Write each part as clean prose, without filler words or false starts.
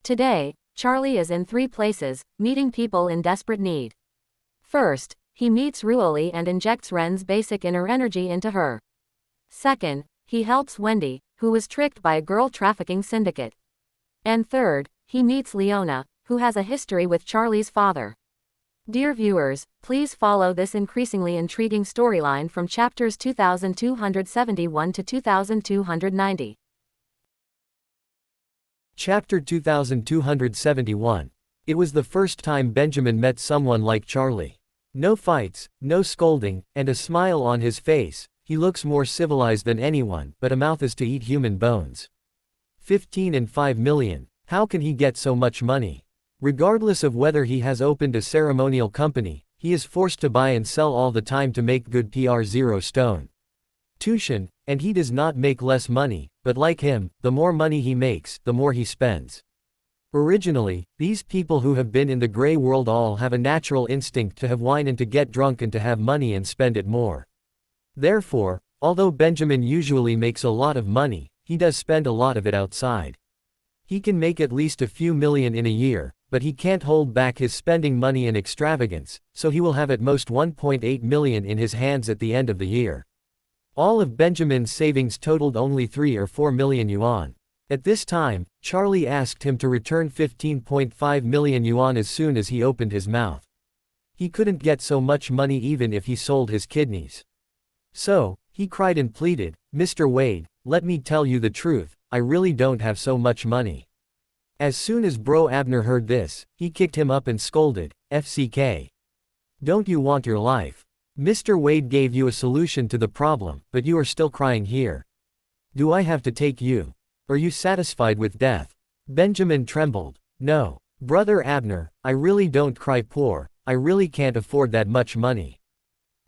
Today, Charlie is in 3 places, meeting people in desperate need. First, he meets Ruoli and injects Ren's basic inner energy into her. Second, he helps Wendy, who was tricked by a girl trafficking syndicate. And third, he meets Leona, who has a history with Charlie's father. Dear viewers, please follow this increasingly intriguing storyline from chapters 2271 to 2290. Chapter 2271. It was the first time Benjamin met someone like Charlie. No fights, no scolding, and a smile on his face. He looks more civilized than anyone, but a mouth is to eat human bones. 15 and 5 million. How can he get so much money? Regardless of whether he has opened a ceremonial company, he is forced to buy and sell all the time to make good PR 0 stone. Tushin, and he does not make less money, but like him, the more money he makes, the more he spends. Originally, these people who have been in the gray world all have a natural instinct to have wine and to get drunk and to have money and spend it more. Therefore, although Benjamin usually makes a lot of money, he does spend a lot of it outside. He can make at least a few million in a year, but he can't hold back his spending money in extravagance, so he will have at most 1.8 million in his hands at the end of the year. All of Benjamin's savings totaled only 3 or 4 million yuan. At this time, Charlie asked him to return 15.5 million yuan as soon as he opened his mouth. He couldn't get so much money even if he sold his kidneys. So, he cried and pleaded, "Mr. Wade, let me tell you the truth, I really don't have so much money." As soon as Bro Abner heard this, he kicked him up and scolded, "FCK. Don't you want your life? Mr. Wade gave you a solution to the problem, but you are still crying here. Do I have to take you? Are you satisfied with death?" Benjamin trembled. "No. Brother Abner, I really don't cry poor, I really can't afford that much money."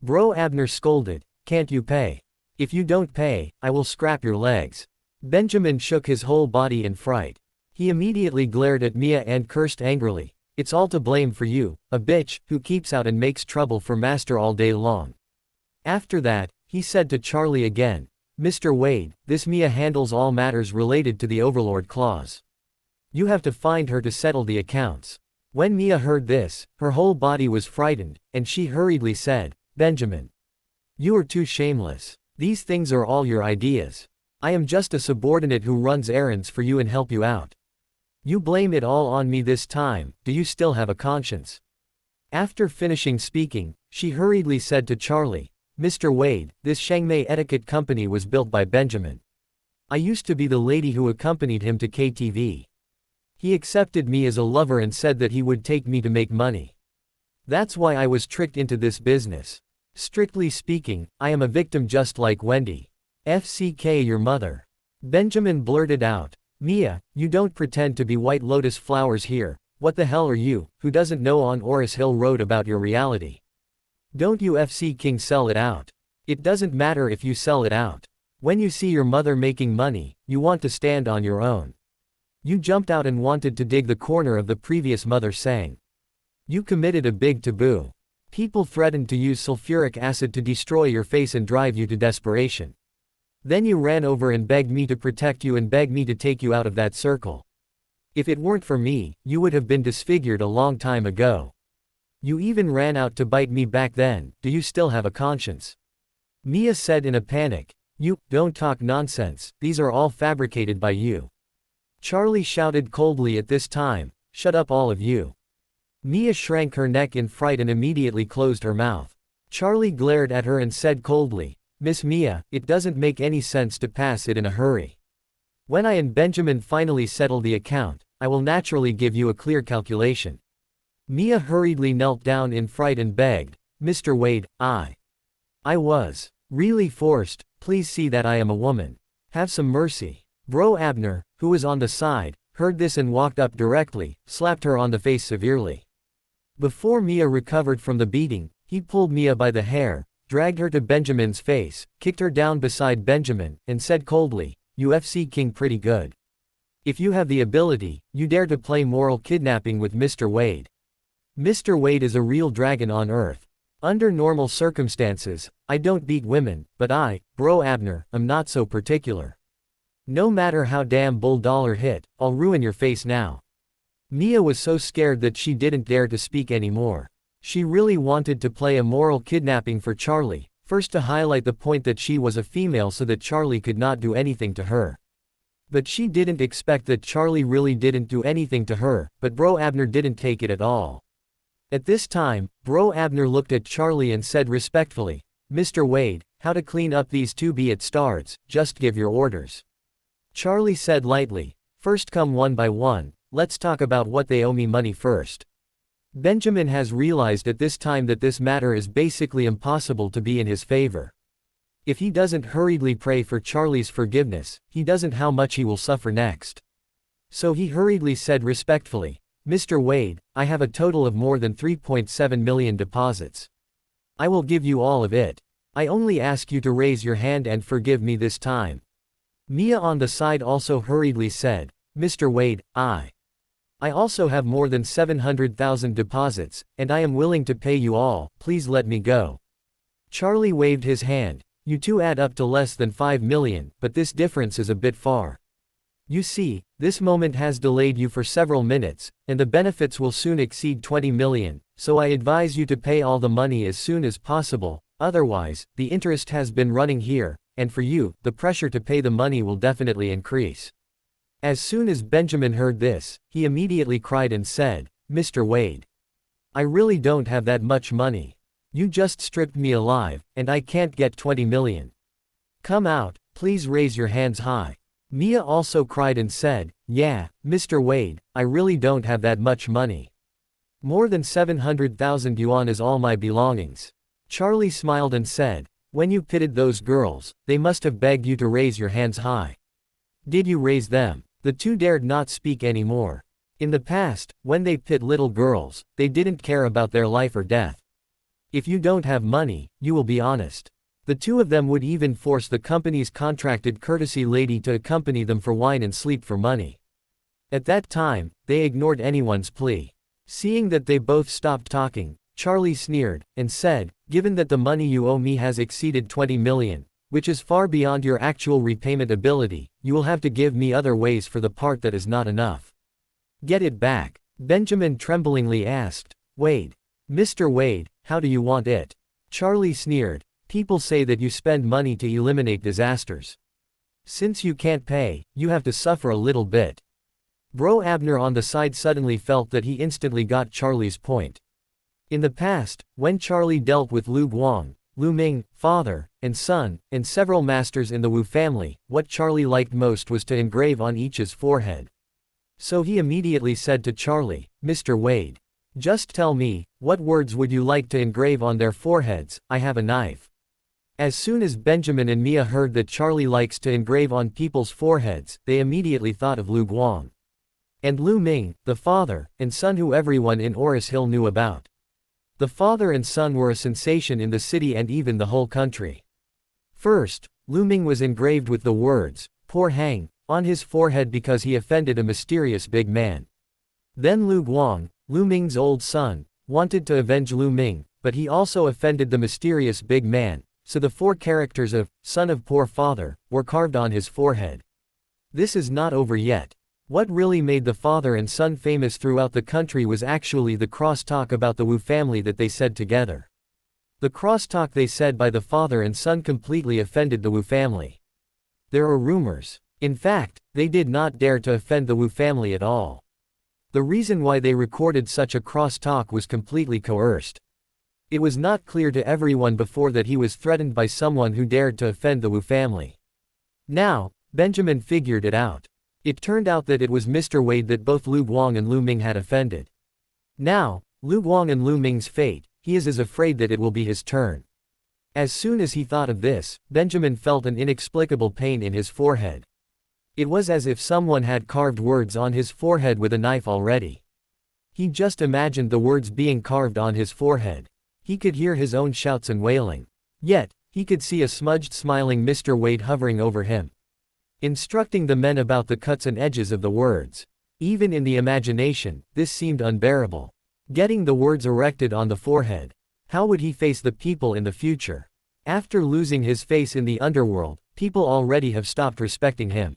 Bro Abner scolded, "Can't you pay? If you don't pay, I will scrap your legs." Benjamin shook his whole body in fright. He immediately glared at Mia and cursed angrily, "It's all to blame for you, a bitch, who keeps out and makes trouble for master all day long." After that, he said to Charlie again, "Mr. Wade, this Mia handles all matters related to the Overlord clause. You have to find her to settle the accounts." When Mia heard this, her whole body was frightened, and she hurriedly said, "Benjamin, you are too shameless. These things are all your ideas. I am just a subordinate who runs errands for you and help you out. You blame it all on me this time, do you still have a conscience?" After finishing speaking, she hurriedly said to Charlie, "Mr. Wade, this Shangmei Etiquette Company was built by Benjamin. I used to be the lady who accompanied him to KTV. He accepted me as a lover and said that he would take me to make money. That's why I was tricked into this business. Strictly speaking, I am a victim just like Wendy. FCK your mother." Benjamin blurted out, "Mia, you don't pretend to be White Lotus flowers here, what the hell are you, who doesn't know on Aurous Hill wrote about your reality? Don't you FC King sell it out. It doesn't matter if you sell it out. When you see your mother making money, you want to stand on your own. You jumped out and wanted to dig the corner of the previous mother sang. You committed a big taboo. People threatened to use sulfuric acid to destroy your face and drive you to desperation. Then you ran over and begged me to protect you and begged me to take you out of that circle. If it weren't for me, you would have been disfigured a long time ago. You even ran out to bite me back then, do you still have a conscience?" Mia said in a panic, "You, don't talk nonsense, these are all fabricated by you." Charlie shouted coldly at this time, "Shut up all of you." Mia shrank her neck in fright and immediately closed her mouth. Charlie glared at her and said coldly, "Miss Mia, it doesn't make any sense to pass it in a hurry. When I and Benjamin finally settle the account, I will naturally give you a clear calculation." Mia hurriedly knelt down in fright and begged, "Mr. Wade, I was really forced, please see that I am a woman. Have some mercy." Bro Abner, who was on the side, heard this and walked up directly, slapped her on the face severely. Before Mia recovered from the beating, he pulled Mia by the hair, dragged her to Benjamin's face, kicked her down beside Benjamin, and said coldly, "UFC King pretty good. If you have the ability, you dare to play moral kidnapping with Mr. Wade. Mr. Wade is a real dragon on Earth. Under normal circumstances, I don't beat women, but I, Bro Abner, am not so particular. No matter how damn bull dollar hit, I'll ruin your face now." Mia was so scared that she didn't dare to speak anymore. She really wanted to play a moral kidnapping for Charlie, first to highlight the point that she was a female so that Charlie could not do anything to her. But she didn't expect that Charlie really didn't do anything to her, but Bro Abner didn't take it at all. At this time, Bro Abner looked at Charlie and said respectfully, "Mr. Wade, how to clean up these two be-it stards, just give your orders." Charlie said lightly, "First come one by one, let's talk about what they owe me money first." Benjamin has realized at this time that this matter is basically impossible to be in his favor. If he doesn't hurriedly pray for Charlie's forgiveness, he doesn't how much he will suffer next. So he hurriedly said respectfully, "Mr. Wade, I have a total of more than 3.7 million deposits. I will give you all of it. I only ask you to raise your hand and forgive me this time." Mia on the side also hurriedly said, "Mr. Wade, I also have more than 700,000 deposits, and I am willing to pay you all, please let me go." Charlie waved his hand, "You two add up to less than 5 million, but this difference is a bit far. You see, this moment has delayed you for several minutes, and the benefits will soon exceed 20 million, so I advise you to pay all the money as soon as possible, otherwise, the interest has been running here, and for you, the pressure to pay the money will definitely increase." As soon as Benjamin heard this, he immediately cried and said, "Mr. Wade, I really don't have that much money. You just stripped me alive, and I can't get 20 million. Come out, please raise your hands high." Mia also cried and said, "Yeah, Mr. Wade, I really don't have that much money. More than 700,000 yuan is all my belongings." Charlie smiled and said, "When you pitted those girls, they must have begged you to raise your hands high. Did you raise them?" The two dared not speak anymore. In the past, when they pit little girls, they didn't care about their life or death. If you don't have money, you will be honest. The two of them would even force the company's contracted courtesy lady to accompany them for wine and sleep for money. At that time, they ignored anyone's plea. Seeing that they both stopped talking, Charlie sneered, and said, "Given that the money you owe me has exceeded 20 million, which is far beyond your actual repayment ability, you will have to give me other ways for the part that is not enough." "Get it back?" Benjamin tremblingly asked. "Wade. Mr. Wade, how do you want it?" Charlie sneered, "People say that you spend money to eliminate disasters. Since you can't pay, you have to suffer a little bit." Bro Abner on the side suddenly felt that he instantly got Charlie's point. In the past, when Charlie dealt with Lu Guang, Lu Ming, father, and son, and several masters in the Wu family, what Charlie liked most was to engrave on each's forehead. So he immediately said to Charlie, "Mr. Wade, just tell me, what words would you like to engrave on their foreheads? I have a knife." As soon as Benjamin and Mia heard that Charlie likes to engrave on people's foreheads, they immediately thought of Lu Guang and Lu Ming, the father and son who everyone in Aurous Hill knew about. The father and son were a sensation in the city and even the whole country. First, Lu Ming was engraved with the words, "Poor Hang," on his forehead because he offended a mysterious big man. Then Lu Guang, Lu Ming's old son, wanted to avenge Lu Ming, but he also offended the mysterious big man, so the 4 characters of, "Son of Poor Father," were carved on his forehead. This is not over yet. What really made the father and son famous throughout the country was actually the cross-talk about the Wu family that they said together. The cross-talk they said by the father and son completely offended the Wu family. There are rumors. In fact, they did not dare to offend the Wu family at all. The reason why they recorded such a cross-talk was completely coerced. It was not clear to everyone before that he was threatened by someone who dared to offend the Wu family. Now, Benjamin figured it out. It turned out that it was Mr. Wade that both Lu Guang and Lu Ming had offended. Now, Lu Guang and Lu Ming's fate, he is as afraid that it will be his turn. As soon as he thought of this, Benjamin felt an inexplicable pain in his forehead. It was as if someone had carved words on his forehead with a knife already. He just imagined the words being carved on his forehead. He could hear his own shouts and wailing. Yet, he could see a smudged smiling Mr. Wade hovering over him, instructing the men about the cuts and edges of the words. Even in the imagination, this seemed unbearable. Getting the words erected on the forehead. How would he face the people in the future? After losing his face in the underworld, people already have stopped respecting him.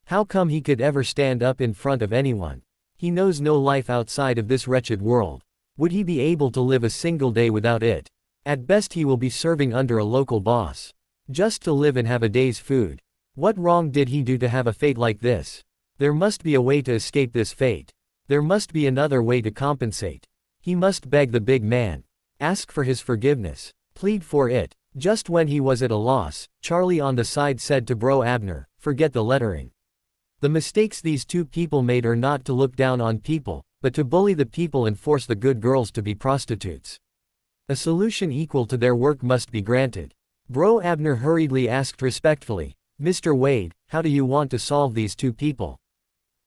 How come he could ever stand up in front of anyone? He knows no life outside of this wretched world. Would he be able to live a single day without it? At best he will be serving under a local boss. Just to live and have a day's food. What wrong did he do to have a fate like this? There must be a way to escape this fate. There must be another way to compensate. He must beg the big man. Ask for his forgiveness. Plead for it. Just when he was at a loss, Charlie on the side said to Bro Abner, "Forget the lettering. The mistakes these two people made are not to look down on people, but to bully the people and force the good girls to be prostitutes. A solution equal to their work must be granted." Bro Abner hurriedly asked respectfully, "Mr. Wade, how do you want to solve these two people?"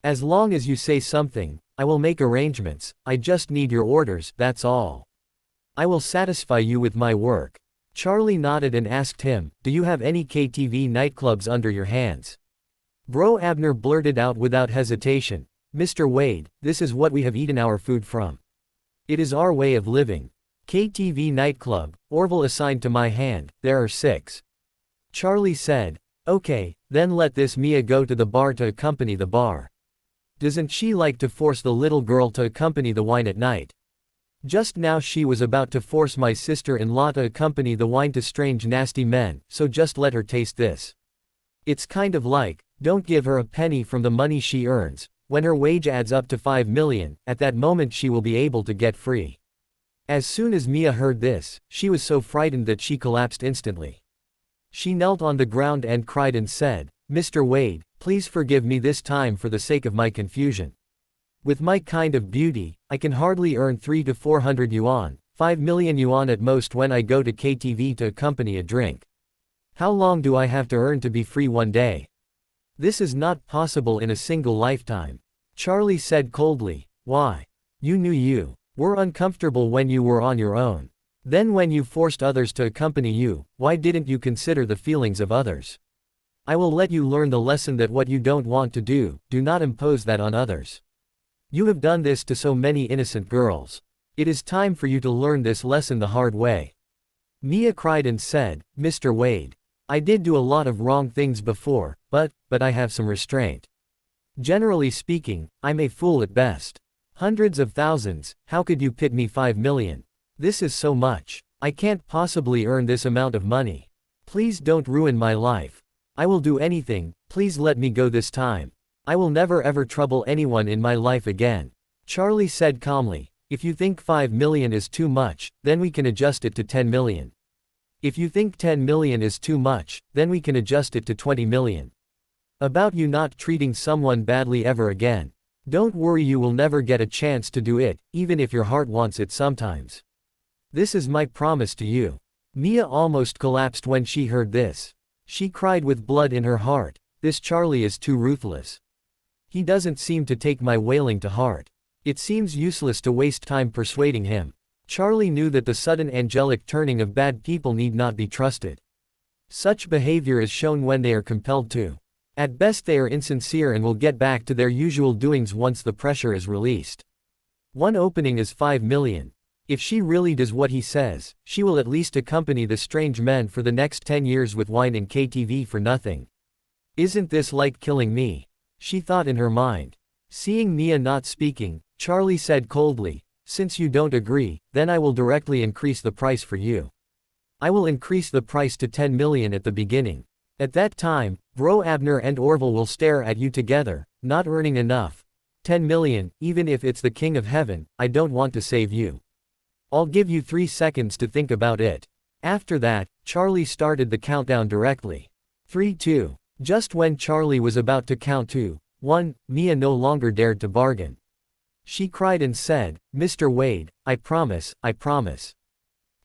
"As long as you say something, I will make arrangements. I just need your orders, that's all. I will satisfy you with my work." Charlie nodded and asked him, "Do you have any KTV nightclubs under your hands?" Bro Abner blurted out without hesitation, "Mr. Wade, this is what we have eaten our food from. It is our way of living. KTV nightclub, Orville assigned to my hand, there are 6. Charlie said, "Okay, then let this Mia go to the bar to accompany the bar. Doesn't she like to force the little girl to accompany the wine at night? Just now she was about to force my sister-in-law to accompany the wine to strange nasty men, so just let her taste this. It's kind of like, don't give her a penny from the money she earns. When her wage adds up to 5 million, at that moment she will be able to get free." As soon as Mia heard this, she was so frightened that she collapsed instantly. She knelt on the ground and cried and said, "Mr. Wade, please forgive me this time for the sake of my confusion. With my kind of beauty, I can hardly earn 300 to 400 yuan, 5 million yuan at most when I go to KTV to accompany a drink. How long do I have to earn to be free one day? This is not possible in a single lifetime." Charlie said coldly, "Why? You knew you were uncomfortable when you were on your own. Then when you forced others to accompany you, why didn't you consider the feelings of others? I will let you learn the lesson that what you don't want to do not impose that on others. You have done this to so many innocent girls. It is time for you to learn this lesson the hard way." Mia cried and said, "Mr. Wade, I did do a lot of wrong things before, but I have some restraint. Generally speaking, I'm a fool at best. Hundreds of thousands, how could you pit me 5 million? This is so much. I can't possibly earn this amount of money. Please don't ruin my life. I will do anything, please let me go this time. I will never ever trouble anyone in my life again." Charlie said calmly, "If you think 5 million is too much, then we can adjust it to 10 million. If you think 10 million is too much, then we can adjust it to 20 million. About you not treating someone badly ever again. Don't worry, you will never get a chance to do it, even if your heart wants it sometimes. This is my promise to you." Mia almost collapsed when she heard this. She cried with blood in her heart, "This Charlie is too ruthless. He doesn't seem to take my wailing to heart. It seems useless to waste time persuading him." Charlie knew that the sudden angelic turning of bad people need not be trusted. Such behavior is shown when they are compelled to. At best they are insincere and will get back to their usual doings once the pressure is released. One opening is 5 million. If she really does what he says, she will at least accompany the strange men for the next 10 years with wine and KTV for nothing. "Isn't this like killing me?" she thought in her mind. Seeing Mia not speaking, Charlie said coldly, "Since you don't agree, then I will directly increase the price for you. I will increase the price to 10 million at the beginning. At that time, Bro Abner and Orville will stare at you together, not earning enough. 10 million, even if it's the King of Heaven, I don't want to save you. I'll give you 3 seconds to think about it." After that, Charlie started the countdown directly. 3, 2. Just when Charlie was about to count to 1, Mia no longer dared to bargain. She cried and said, "Mr. Wade, I promise, I promise."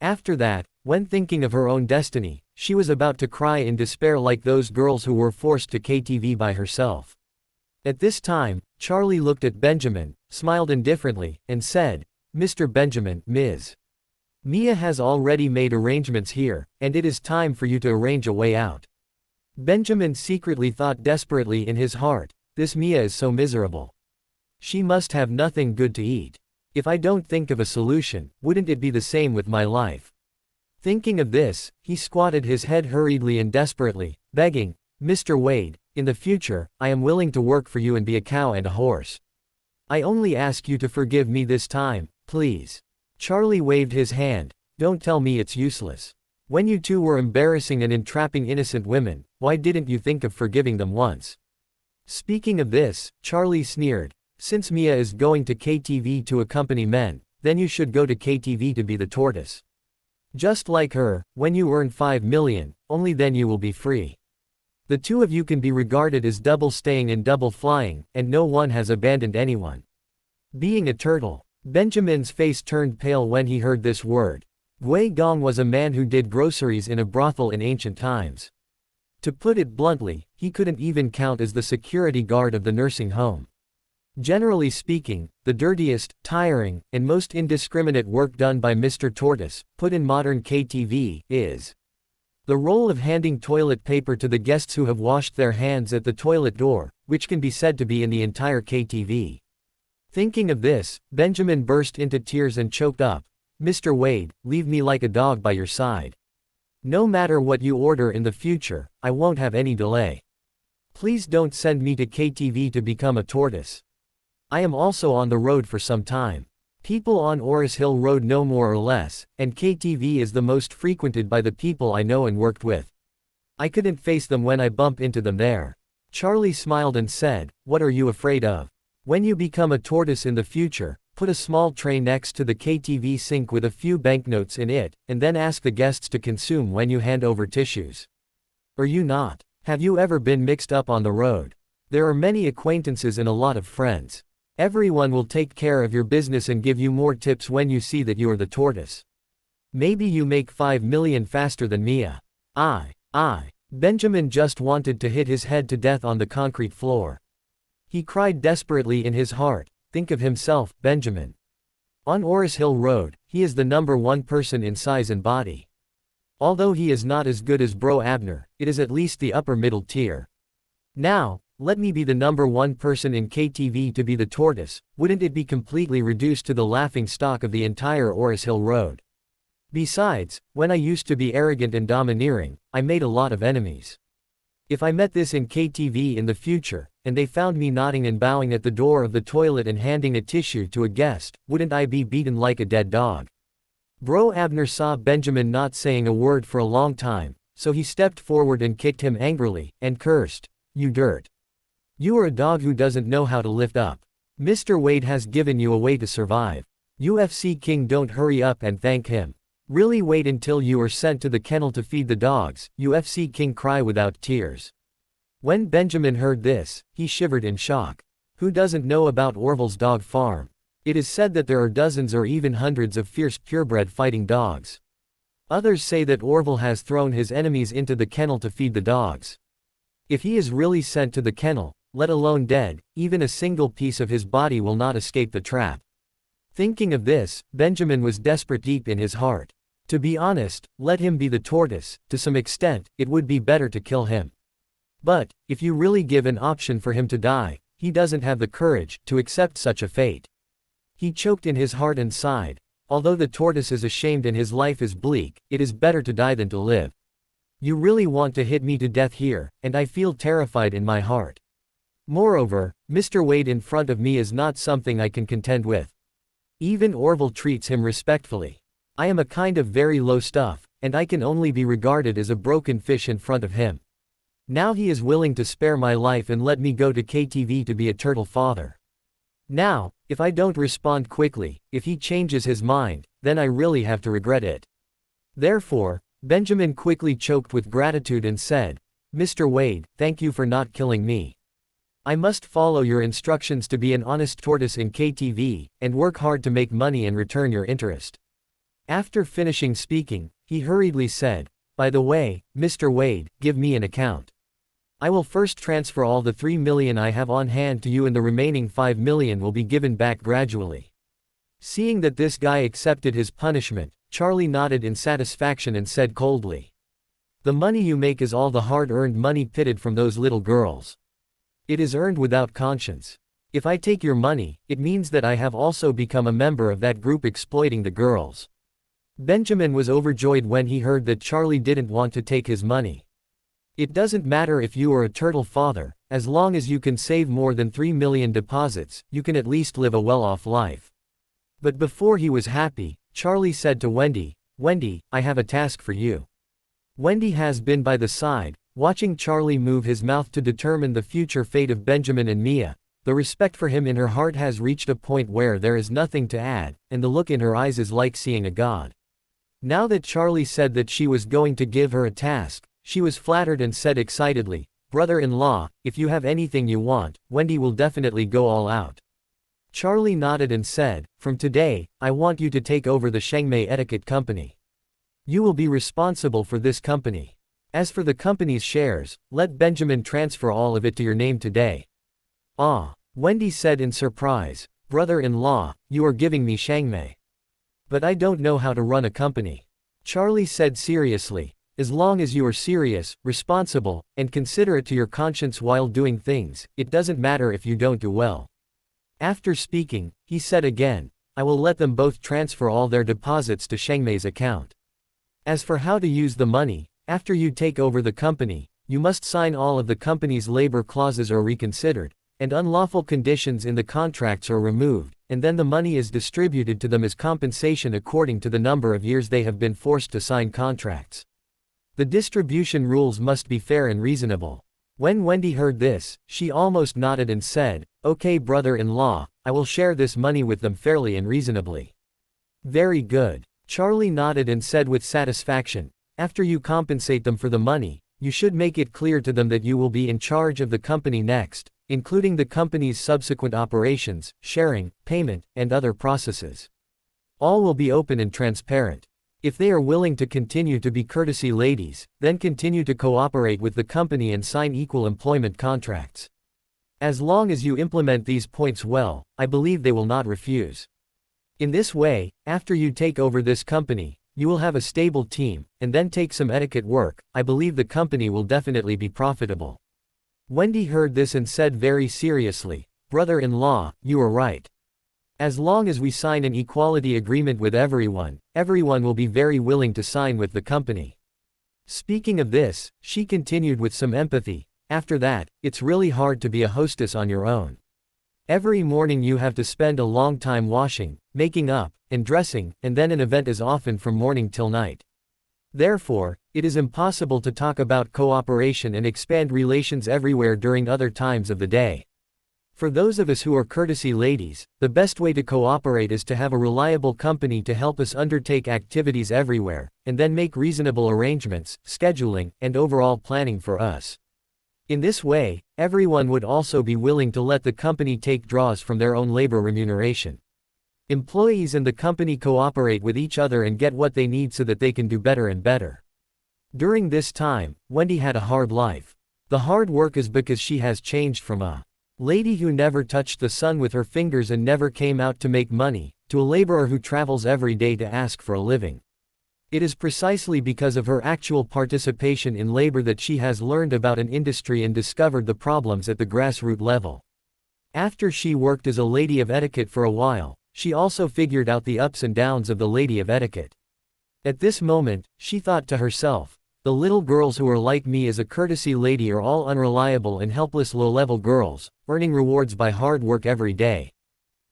After that, when thinking of her own destiny, she was about to cry in despair like those girls who were forced to KTV by herself. At this time, Charlie looked at Benjamin, smiled indifferently, and said, "Mr. Benjamin, Ms. Mia has already made arrangements here, and it is time for you to arrange a way out." Benjamin secretly thought desperately in his heart, "This Mia is so miserable. She must have nothing good to eat. If I don't think of a solution, wouldn't it be the same with my life?" Thinking of this, he squatted his head hurriedly and desperately, begging, "Mr. Wade, in the future, I am willing to work for you and be a cow and a horse. I only ask you to forgive me this time, please. Charlie waved his hand. Don't tell me it's useless. When you two were embarrassing and entrapping innocent women, why didn't you think of forgiving them once? Speaking of this, Charlie sneered. Since Mia is going to KTV to accompany men, then you should go to KTV to be the tortoise. Just like her, when you earn 5 million, only then you will be free. The two of you can be regarded as double staying and double flying, and no one has abandoned anyone. Being a turtle. Benjamin's face turned pale when he heard this word. Gui Gong was a man who did groceries in a brothel in ancient times. To put it bluntly, he couldn't even count as the security guard of the nursing home. Generally speaking, the dirtiest, tiring, and most indiscriminate work done by Mr. Tortoise, put in modern KTV, is the role of handing toilet paper to the guests who have washed their hands at the toilet door, which can be said to be in the entire KTV. Thinking of this, Benjamin burst into tears and choked up. Mr. Wade, leave me like a dog by your side. No matter what you order in the future, I won't have any delay. Please don't send me to KTV to become a tortoise. I am also on the road for some time. People on Aurous Hill Road know more or less, and KTV is the most frequented by the people I know and worked with. I couldn't face them when I bump into them there. Charlie smiled and said, what are you afraid of? When you become a tortoise in the future, put a small tray next to the KTV sink with a few banknotes in it, and then ask the guests to consume when you hand over tissues. Are you not? Have you ever been mixed up on the road? There are many acquaintances and a lot of friends. Everyone will take care of your business and give you more tips when you see that you are the tortoise. Maybe you make 5 million faster than Mia. Benjamin just wanted to hit his head to death on the concrete floor. He cried desperately in his heart. Think of himself, Benjamin. On Aurous Hill Road, he is the #1 person in size and body. Although he is not as good as Bro Abner, it is at least the upper middle tier. Now, let me be the #1 person in KTV to be the tortoise. Wouldn't it be completely reduced to the laughing stock of the entire Aurous Hill Road? Besides, when I used to be arrogant and domineering, I made a lot of enemies. If I met this in KTV in the future, and they found me nodding and bowing at the door of the toilet and handing a tissue to a guest, wouldn't I be beaten like a dead dog? Bro Abner saw Benjamin not saying a word for a long time, so he stepped forward and kicked him angrily, and cursed, "You dirt. You are a dog who doesn't know how to lift up. Mr. Wade has given you a way to survive. UFC King, don't hurry up and thank him. Really wait until you are sent to the kennel to feed the dogs." UFC King cry without tears. When Benjamin heard this, he shivered in shock. Who doesn't know about Orville's dog farm? It is said that there are dozens or even hundreds of fierce purebred fighting dogs. Others say that Orville has thrown his enemies into the kennel to feed the dogs. If he is really sent to the kennel, let alone dead, even a single piece of his body will not escape the trap. Thinking of this, Benjamin was desperate deep in his heart. To be honest, let him be the tortoise. To some extent, it would be better to kill him. But, if you really give an option for him to die, he doesn't have the courage to accept such a fate. He choked in his heart and sighed. Although the tortoise is ashamed and his life is bleak, it is better to die than to live. You really want to hit me to death here, and I feel terrified in my heart. Moreover, Mr. Wade in front of me is not something I can contend with. Even Orville treats him respectfully. I am a kind of very low stuff, and I can only be regarded as a broken fish in front of him. Now he is willing to spare my life and let me go to KTV to be a turtle father. Now, if I don't respond quickly, if he changes his mind, then I really have to regret it. Therefore, Benjamin quickly choked with gratitude and said, "Mr. Wade, thank you for not killing me. I must follow your instructions to be an honest tortoise in KTV, and work hard to make money and return your interest." After finishing speaking, he hurriedly said, "By the way, Mr. Wade, give me an account. I will first transfer all the 3 million I have on hand to you and the remaining 5 million will be given back gradually." Seeing that this guy accepted his punishment, Charlie nodded in satisfaction and said coldly, "The money you make is all the hard-earned money pitted from those little girls. It is earned without conscience. If I take your money, it means that I have also become a member of that group exploiting the girls." Benjamin was overjoyed when he heard that Charlie didn't want to take his money. It doesn't matter if you are a turtle father, as long as you can save more than 3 million deposits, you can at least live a well-off life. But before he was happy, Charlie said to Wendy, "Wendy, I have a task for you." Wendy has been by the side, watching Charlie move his mouth to determine the future fate of Benjamin and Mia. The respect for him in her heart has reached a point where there is nothing to add, and the look in her eyes is like seeing a god. Now that Charlie said that she was going to give her a task, she was flattered and said excitedly, "Brother-in-law, if you have anything you want, Wendy will definitely go all out." Charlie nodded and said, "From today, I want you to take over the Shangmei Etiquette Company. You will be responsible for this company. As for the company's shares, let Benjamin transfer all of it to your name today." "Ah," Wendy said in surprise, "Brother-in-law, you are giving me Shangmei. But I don't know how to run a company." Charlie said seriously, "As long as you are serious, responsible, and considerate to your conscience while doing things, it doesn't matter if you don't do well." After speaking, he said again, "I will let them both transfer all their deposits to Shangmei's account. As for how to use the money, after you take over the company, you must sign all of the company's labor clauses are reconsidered, and unlawful conditions in the contracts are removed, and then the money is distributed to them as compensation according to the number of years they have been forced to sign contracts. The distribution rules must be fair and reasonable." When Wendy heard this, she almost nodded and said, "Okay, brother-in-law, I will share this money with them fairly and reasonably." "Very good." Charlie nodded and said with satisfaction, "After you compensate them for the money, you should make it clear to them that you will be in charge of the company next, including the company's subsequent operations, sharing, payment, and other processes. All will be open and transparent. If they are willing to continue to be courtesy ladies, then continue to cooperate with the company and sign equal employment contracts. As long as you implement these points well, I believe they will not refuse. In this way, after you take over this company, you will have a stable team, and then take some etiquette work. I believe the company will definitely be profitable." Wendy heard this and said very seriously, "Brother-in-law, you are right. As long as we sign an equality agreement with everyone, everyone will be very willing to sign with the company." Speaking of this, she continued with some empathy, "After that, it's really hard to be a hostess on your own. Every morning you have to spend a long time washing, making up, and dressing, and then an event is often from morning till night. Therefore, it is impossible to talk about cooperation and expand relations everywhere during other times of the day. For those of us who are courtesy ladies, the best way to cooperate is to have a reliable company to help us undertake activities everywhere, and then make reasonable arrangements, scheduling, and overall planning for us. In this way, everyone would also be willing to let the company take draws from their own labor remuneration. Employees and the company cooperate with each other and get what they need so that they can do better and better." During this time, Wendy had a hard life. The hard work is because she has changed from a lady who never touched the sun with her fingers and never came out to make money, to a laborer who travels every day to ask for a living. It is precisely because of her actual participation in labor that she has learned about an industry and discovered the problems at the grassroots level. After she worked as a lady of etiquette for a while, she also figured out the ups and downs of the lady of etiquette. At this moment, she thought to herself, "The little girls who are like me as a courtesy lady are all unreliable and helpless low-level girls, earning rewards by hard work every day.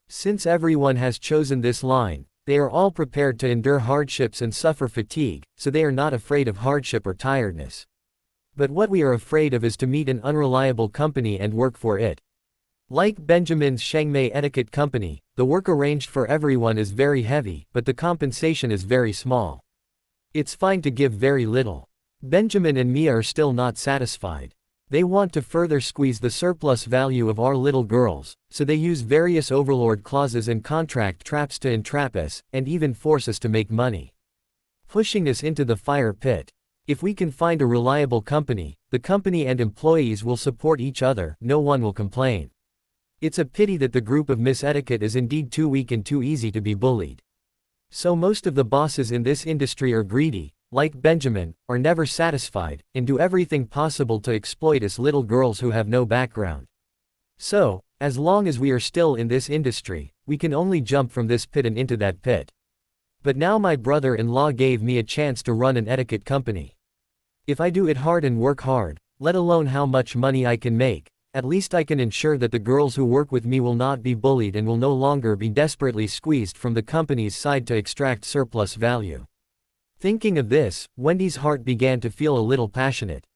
Since everyone has chosen this line, they are all prepared to endure hardships and suffer fatigue, so they are not afraid of hardship or tiredness. But what we are afraid of is to meet an unreliable company and work for it." Like Benjamin's Shangmei Etiquette Company, the work arranged for everyone is very heavy, but the compensation is very small. It's fine to give very little. Benjamin and Mia are still not satisfied. They want to further squeeze the surplus value of our little girls, so they use various overlord clauses and contract traps to entrap us, and even force us to make money, pushing us into the fire pit. If we can find a reliable company, the company and employees will support each other, no one will complain. It's a pity that the group of Miss Etiquette is indeed too weak and too easy to be bullied. So most of the bosses in this industry are greedy, like Benjamin, are never satisfied, and do everything possible to exploit us little girls who have no background. So, as long as we are still in this industry, we can only jump from this pit and into that pit. But now my brother-in-law gave me a chance to run an etiquette company. If I do it hard and work hard, let alone how much money I can make, at least I can ensure that the girls who work with me will not be bullied and will no longer be desperately squeezed from the company's side to extract surplus value. Thinking of this, Wendy's heart began to feel a little passionate.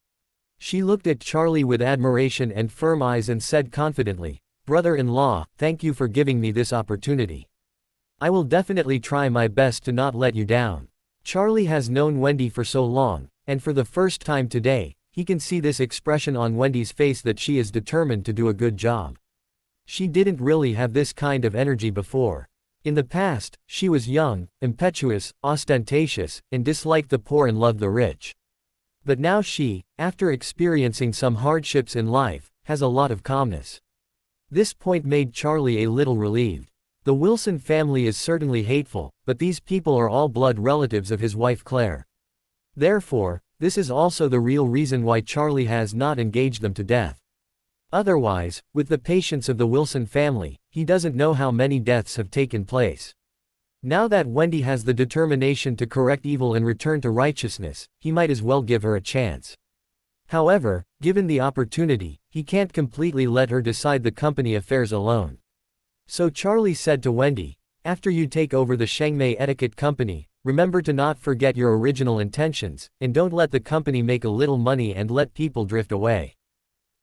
She looked at Charlie with admiration and firm eyes and said confidently, "Brother-in-law, thank you for giving me this opportunity. I will definitely try my best to not let you down." Charlie has known Wendy for so long, and for the first time today, he can see this expression on Wendy's face that she is determined to do a good job. She didn't really have this kind of energy before. In the past, she was young, impetuous, ostentatious, and disliked the poor and loved the rich. But now she, after experiencing some hardships in life, has a lot of calmness. This point made Charlie a little relieved. The Wilson family is certainly hateful, but these people are all blood relatives of his wife Claire. Therefore, this is also the real reason why Charlie has not engaged them to death. Otherwise, with the patience of the Wilson family, he doesn't know how many deaths have taken place. Now that Wendy has the determination to correct evil and return to righteousness, he might as well give her a chance. However, given the opportunity, he can't completely let her decide the company affairs alone. So Charlie said to Wendy, "After you take over the Shangmei Etiquette Company, remember to not forget your original intentions, and don't let the company make a little money and let people drift away."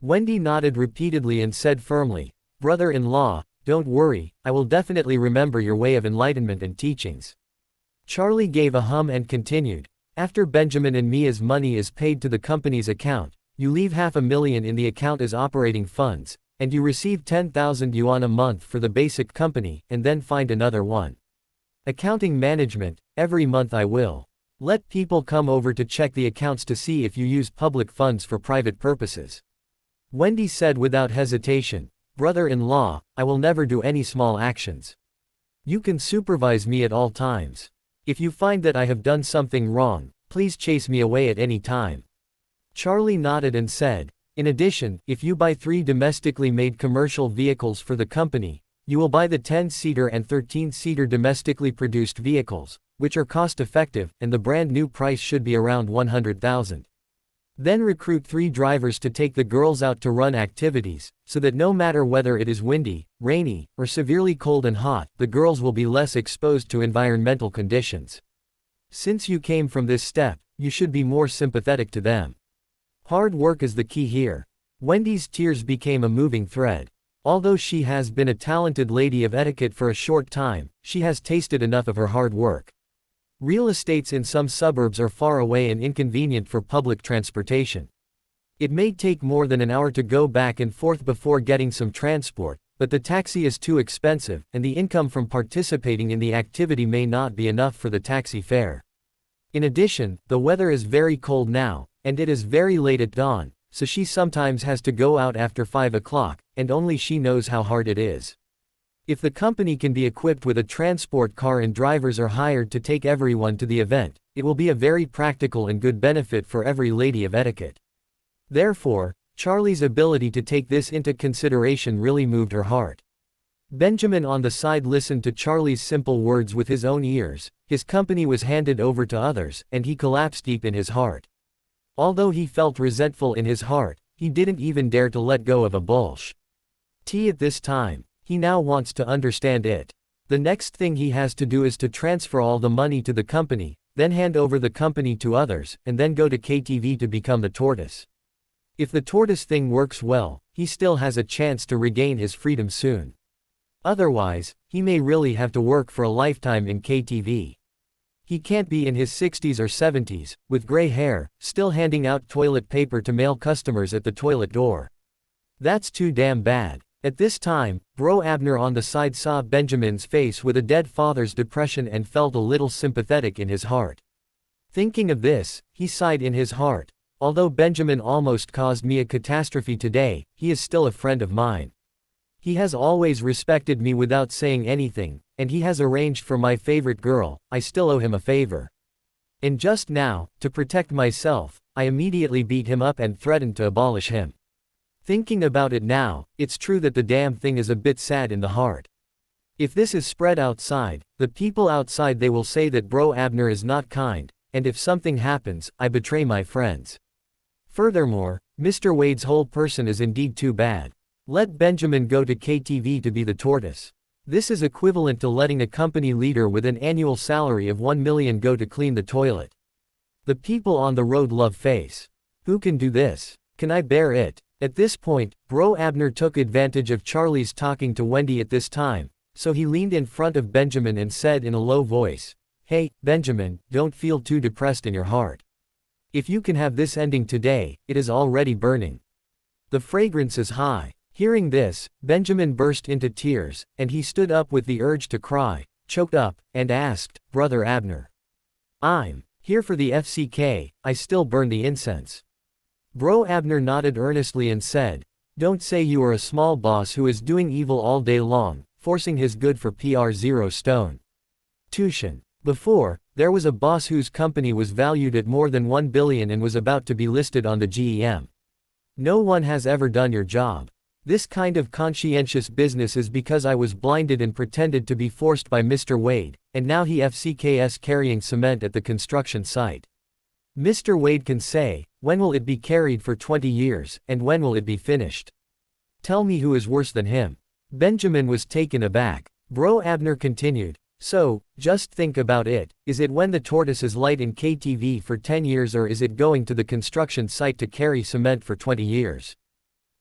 Wendy nodded repeatedly and said firmly, "Brother-in-law, don't worry, I will definitely remember your way of enlightenment and teachings." Charlie gave a hum and continued, "After Benjamin and Mia's money is paid to the company's account, you leave $500,000 in the account as operating funds, and you receive 10,000 yuan a month for the basic company, and then find another one. Accounting management, every month I will let people come over to check the accounts to see if you use public funds for private purposes." Wendy said without hesitation, "Brother-in-law, I will never do any small actions. You can supervise me at all times. If you find that I have done something wrong, please chase me away at any time." Charlie nodded and said, "In addition, if you buy 3 domestically made commercial vehicles for the company, you will buy the 10-seater and 13-seater domestically produced vehicles, which are cost-effective, and the brand new price should be around 100,000. Then recruit 3 drivers to take the girls out to run activities, so that no matter whether it is windy, rainy, or severely cold and hot, the girls will be less exposed to environmental conditions. Since you came from this step, you should be more sympathetic to them. Hard work is the key here." Wendy's tears became a moving thread. Although she has been a talented lady of etiquette for a short time, she has tasted enough of her hard work. Real estates in some suburbs are far away and inconvenient for public transportation. It may take more than an hour to go back and forth before getting some transport, but the taxi is too expensive, and the income from participating in the activity may not be enough for the taxi fare. In addition, the weather is very cold now, and it is very late at dawn, so she sometimes has to go out after 5 o'clock, and only she knows how hard it is. If the company can be equipped with a transport car and drivers are hired to take everyone to the event, it will be a very practical and good benefit for every lady of etiquette. Therefore, Charlie's ability to take this into consideration really moved her heart. Benjamin on the side listened to Charlie's simple words with his own ears. His company was handed over to others, and he collapsed deep in his heart. Although he felt resentful in his heart, he didn't even dare to let go of a bullsh. At this time, he now wants to understand it. The next thing he has to do is to transfer all the money to the company, then hand over the company to others, and then go to KTV to become the tortoise. If the tortoise thing works well, he still has a chance to regain his freedom soon. Otherwise, he may really have to work for a lifetime in KTV. He can't be in his 60s or 70s, with gray hair, still handing out toilet paper to male customers at the toilet door. That's too damn bad. At this time, Bro Abner on the side saw Benjamin's face with a dead father's depression and felt a little sympathetic in his heart. Thinking of this, he sighed in his heart. Although Benjamin almost caused me a catastrophe today, he is still a friend of mine. He has always respected me without saying anything, and he has arranged for my favorite girl. I still owe him a favor. And just now, to protect myself, I immediately beat him up and threatened to abolish him. Thinking about it now, it's true that the damn thing is a bit sad in the heart. If this is spread outside, the people outside they will say that Bro Abner is not kind, and if something happens, I betray my friends. Furthermore, Mr. Wade's whole person is indeed too bad. Let Benjamin go to KTV to be the tortoise. This is equivalent to letting a company leader with an annual salary of 1 million go to clean the toilet. The people on the road love face. Who can do this? Can I bear it? At this point, Bro Abner took advantage of Charlie's talking to Wendy at this time, so he leaned in front of Benjamin and said in a low voice, "Hey, Benjamin, don't feel too depressed in your heart. If you can have this ending today, it is already burning. The fragrance is high." Hearing this, Benjamin burst into tears, and he stood up with the urge to cry, choked up, and asked, "Brother Abner, I'm here for the FCK, I still burn the incense." Bro Abner nodded earnestly and said, "Don't say you are a small boss who is doing evil all day long, forcing his good for PR0 stone. Tushin. Before, there was a boss whose company was valued at more than 1 billion and was about to be listed on the GEM. No one has ever done your job. This kind of conscientious business is because I was blinded and pretended to be forced by Mr. Wade, and now he FCKs carrying cement at the construction site. Mr. Wade can say, when will it be carried for 20 years, and when will it be finished? Tell me who is worse than him." Benjamin was taken aback. Bro Abner continued, "So, just think about it, is it when the tortoise is light in KTV for 10 years or is it going to the construction site to carry cement for 20 years?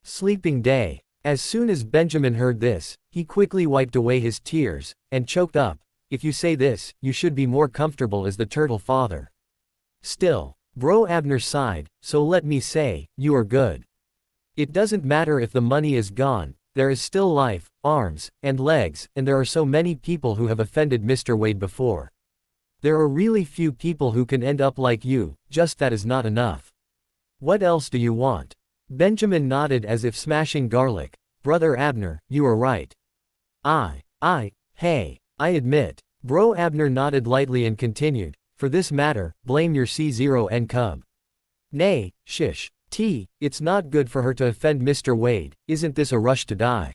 Sleeping day." As soon as Benjamin heard this, he quickly wiped away his tears, and choked up, "If you say this, you should be more comfortable as the turtle father." Still, Bro Abner sighed, "So let me say, you are good. It doesn't matter if the money is gone, there is still life, arms, and legs, and there are so many people who have offended Mr. Wade before. There are really few people who can end up like you, just that is not enough. What else do you want?" Benjamin nodded as if smashing garlic. "Brother Abner, you are right. Hey, I admit." Bro Abner nodded lightly and continued, "For this matter, blame your C0N cub. Nay, shish. It's not good for her to offend Mr. Wade, isn't this a rush to die?"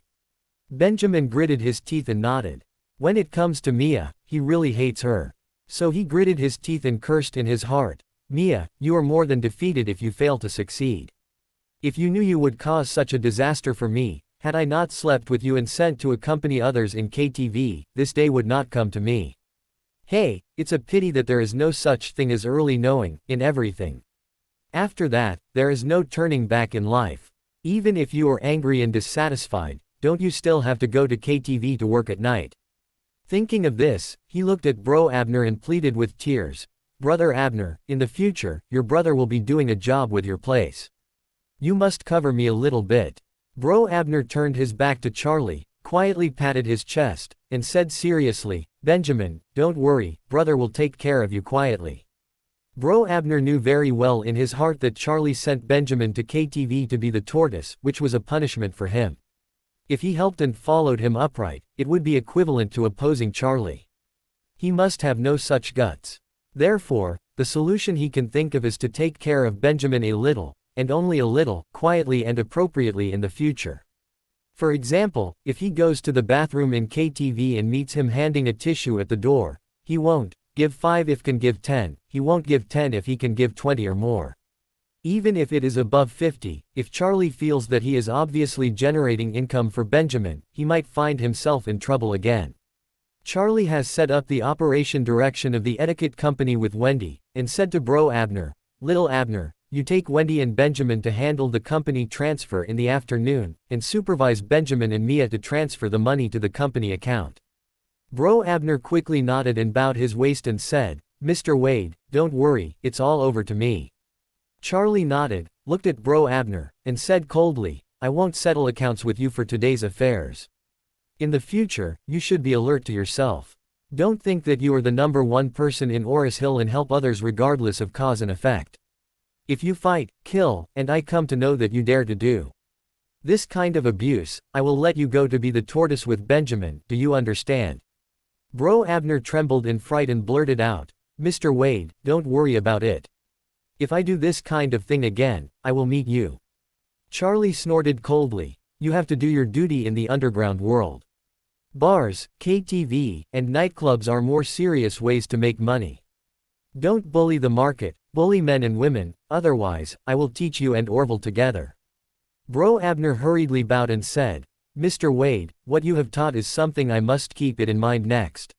Benjamin gritted his teeth and nodded. When it comes to Mia, he really hates her. So he gritted his teeth and cursed in his heart, "Mia, you are more than defeated if you fail to succeed. If you knew you would cause such a disaster for me, had I not slept with you and sent to accompany others in KTV, this day would not come to me. Hey, it's a pity that there is no such thing as early knowing, in everything. After that, there is no turning back in life. Even if you are angry and dissatisfied, don't you still have to go to KTV to work at night?" Thinking of this, he looked at Bro Abner and pleaded with tears, "Brother Abner, in the future, your brother will be doing a job with your place. You must cover me a little bit." Bro Abner turned his back to Charlie, quietly patted his chest, and said seriously, "Benjamin, don't worry, brother will take care of you quietly." Bro Abner knew very well in his heart that Charlie sent Benjamin to KTV to be the tortoise, which was a punishment for him. If he helped and followed him upright, it would be equivalent to opposing Charlie. He must have no such guts. Therefore, the solution he can think of is to take care of Benjamin a little, and only a little, quietly and appropriately in the future. For example, if he goes to the bathroom in KTV and meets him handing a tissue at the door, he won't give 5 if can give 10, he won't give 10 if he can give 20 or more. Even if it is above 50, if Charlie feels that he is obviously generating income for Benjamin, he might find himself in trouble again. Charlie has set up the operation direction of the Etiquette Company with Wendy, and said to Bro Abner, "Little Abner, you take Wendy and Benjamin to handle the company transfer in the afternoon, and supervise Benjamin and Mia to transfer the money to the company account." Bro Abner quickly nodded and bowed his waist and said, "Mr. Wade, don't worry, it's all over to me." Charlie nodded, looked at Bro Abner, and said coldly, "I won't settle accounts with you for today's affairs. In the future, you should be alert to yourself. Don't think that you are the #1 person in Aurous Hill and help others regardless of cause and effect. If you fight, kill, and I come to know that you dare to do this kind of abuse, I will let you go to be the tortoise with Benjamin, do you understand?" Bro Abner trembled in fright and blurted out, "Mr. Wade, don't worry about it. If I do this kind of thing again, I will meet you." Charlie snorted coldly, "You have to do your duty in the underground world. Bars, KTV, and nightclubs are more serious ways to make money. Don't bully the market, Bully men and women, otherwise, I will teach you and Orville together. Bro Abner hurriedly bowed and said, Mr. Wade, what you have taught is something I must keep it in mind next.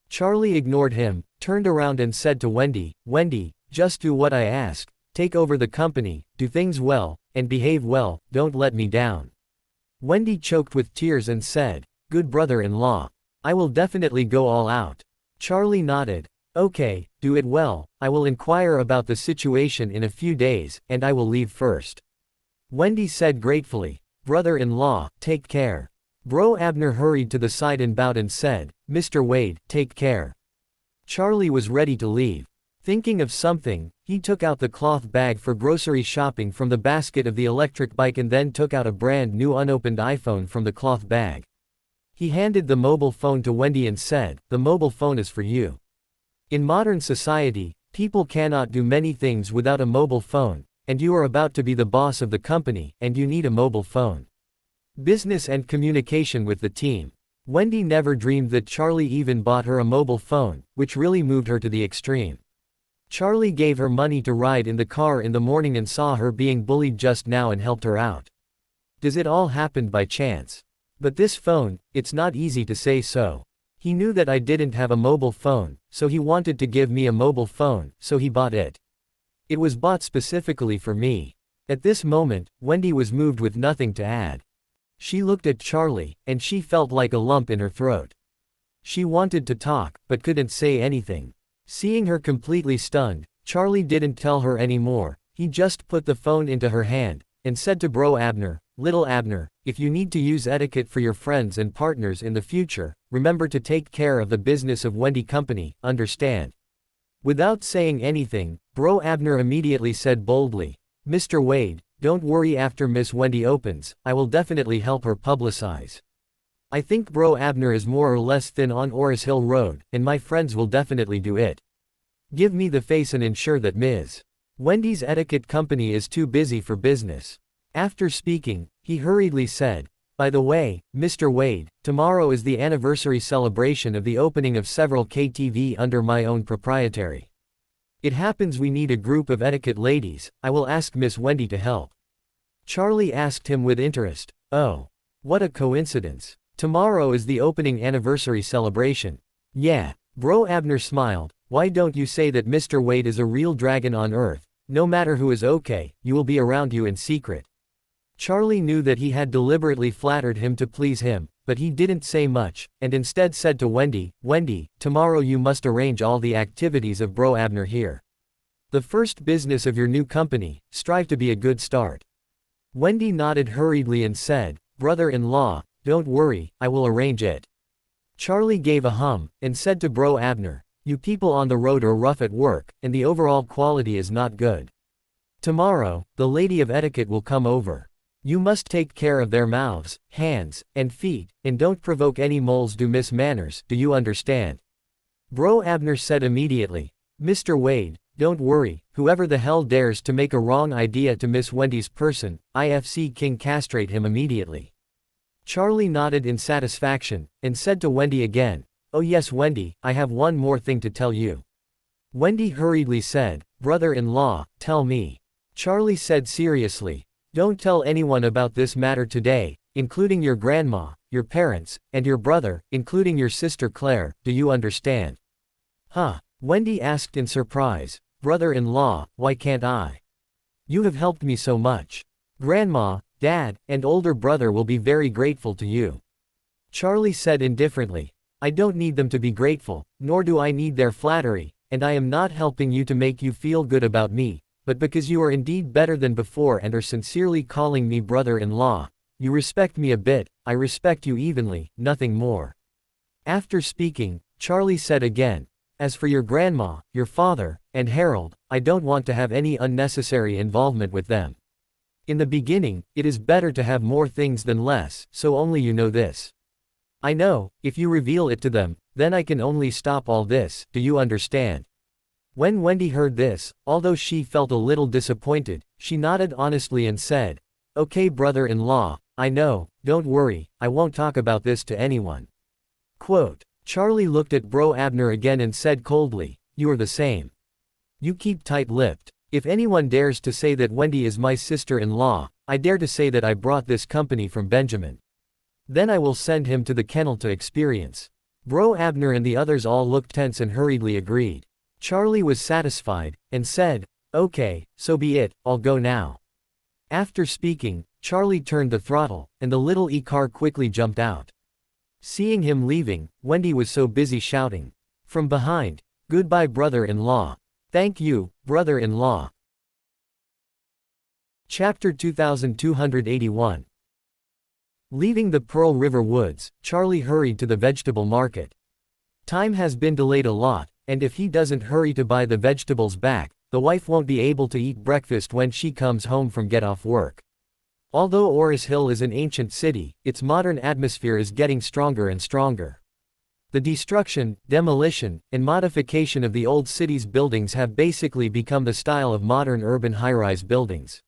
Charlie ignored him, turned around and said to Wendy, Wendy, just do what I ask, take over the company, do things well, and behave well, don't let me down. Wendy choked with tears and said, good brother-in-law. I will definitely go all out. Charlie nodded. Okay, do it well, I will inquire about the situation in a few days, and I will leave first. Wendy said gratefully, brother-in-law, take care. Bro Abner hurried to the side and bowed and said, Mr. Wade, take care. Charlie was ready to leave. Thinking of something, he took out the cloth bag for grocery shopping from the basket of the electric bike and then took out a brand new unopened iPhone from the cloth bag. He handed the mobile phone to Wendy and said, the mobile phone is for you. In modern society, people cannot do many things without a mobile phone, and you are about to be the boss of the company, and you need a mobile phone. Business and communication with the team. Wendy never dreamed that Charlie even bought her a mobile phone, which really moved her to the extreme. Charlie gave her money to ride in the car in the morning and saw her being bullied just now and helped her out. Does it all happen by chance? But this phone, it's not easy to say so. He knew that I didn't have a mobile phone, so he wanted to give me a mobile phone, so he bought it. It was bought specifically for me. At this moment, Wendy was moved with nothing to add. She looked at Charlie, and she felt like a lump in her throat. She wanted to talk, but couldn't say anything. Seeing her completely stunned, Charlie didn't tell her anymore. He just put the phone into her hand, and said to Bro Abner, Little Abner, if you need to use etiquette for your friends and partners in the future, remember to take care of the business of Wendy Company, understand? Without saying anything, Bro Abner immediately said boldly, Mr. Wade, don't worry, after Miss Wendy opens, I will definitely help her publicize. I think Bro Abner is more or less thin on Aurous Hill Road, and my friends will definitely do it. Give me the face and ensure that Ms. Wendy's Etiquette Company is too busy for business. After speaking, he hurriedly said, by the way, Mr. Wade, tomorrow is the anniversary celebration of the opening of several KTV under my own proprietary. It happens we need a group of etiquette ladies. I will ask Miss Wendy to help. Charlie asked him with interest, oh, what a coincidence. Tomorrow is the opening anniversary celebration. Yeah. Bro Abner smiled, why don't you say that Mr. Wade is a real dragon on earth, no matter who is okay, you will be around you in secret. Charlie knew that he had deliberately flattered him to please him, but he didn't say much, and instead said to Wendy, Wendy, tomorrow you must arrange all the activities of Bro Abner here. The first business of your new company, strive to be a good start. Wendy nodded hurriedly and said, brother-in-law, don't worry, I will arrange it. Charlie gave a hum, and said to Bro Abner, you people on the road are rough at work, and the overall quality is not good. Tomorrow, the lady of etiquette will come over. You must take care of their mouths, hands, and feet, and don't provoke any moles do miss manners, do you understand? Bro Abner said immediately, Mr. Wade, don't worry, whoever the hell dares to make a wrong idea to Miss Wendy's person, IFC King castrate him immediately. Charlie nodded in satisfaction, and said to Wendy again, oh yes Wendy, I have one more thing to tell you. Wendy hurriedly said, brother-in-law, tell me. Charlie said seriously, don't tell anyone about this matter today, including your grandma, your parents, and your brother, including your sister Claire, do you understand? Huh? Wendy asked in surprise, brother-in-law, why can't I? You have helped me so much. Grandma, Dad, and older brother will be very grateful to you. Charlie said indifferently, I don't need them to be grateful, nor do I need their flattery, and I am not helping you to make you feel good about me, but because you are indeed better than before and are sincerely calling me brother-in-law. You respect me a bit, I respect you evenly, nothing more. After speaking, Charlie said again, as for your grandma, your father, and Harold, I don't want to have any unnecessary involvement with them. In the beginning, it is better to have more things than less, so only you know this. I know, if you reveal it to them, then I can only stop all this, do you understand? When Wendy heard this, although she felt a little disappointed, she nodded honestly and said, okay brother-in-law, I know, don't worry, I won't talk about this to anyone. Quote, Charlie looked at Bro Abner again and said coldly, you are the same. You keep tight-lipped. If anyone dares to say that Wendy is my sister-in-law, I dare to say that I brought this company from Benjamin. Then I will send him to the kennel to experience. Bro Abner and the others all looked tense and hurriedly agreed. Charlie was satisfied, and said, "Okay, so be it, I'll go now." After speaking, Charlie turned the throttle, and the little e-car quickly jumped out. Seeing him leaving, Wendy was so busy shouting from behind, "Goodbye, brother-in-law. Thank you, brother-in-law." Chapter 2281. Leaving the Pearl River woods, Charlie hurried to the vegetable market. Time has been delayed a lot, and if he doesn't hurry to buy the vegetables back, the wife won't be able to eat breakfast when she comes home from get off work. Although Aurous Hill is an ancient city, its modern atmosphere is getting stronger and stronger. The destruction, demolition, and modification of the old city's buildings have basically become the style of modern urban high-rise buildings.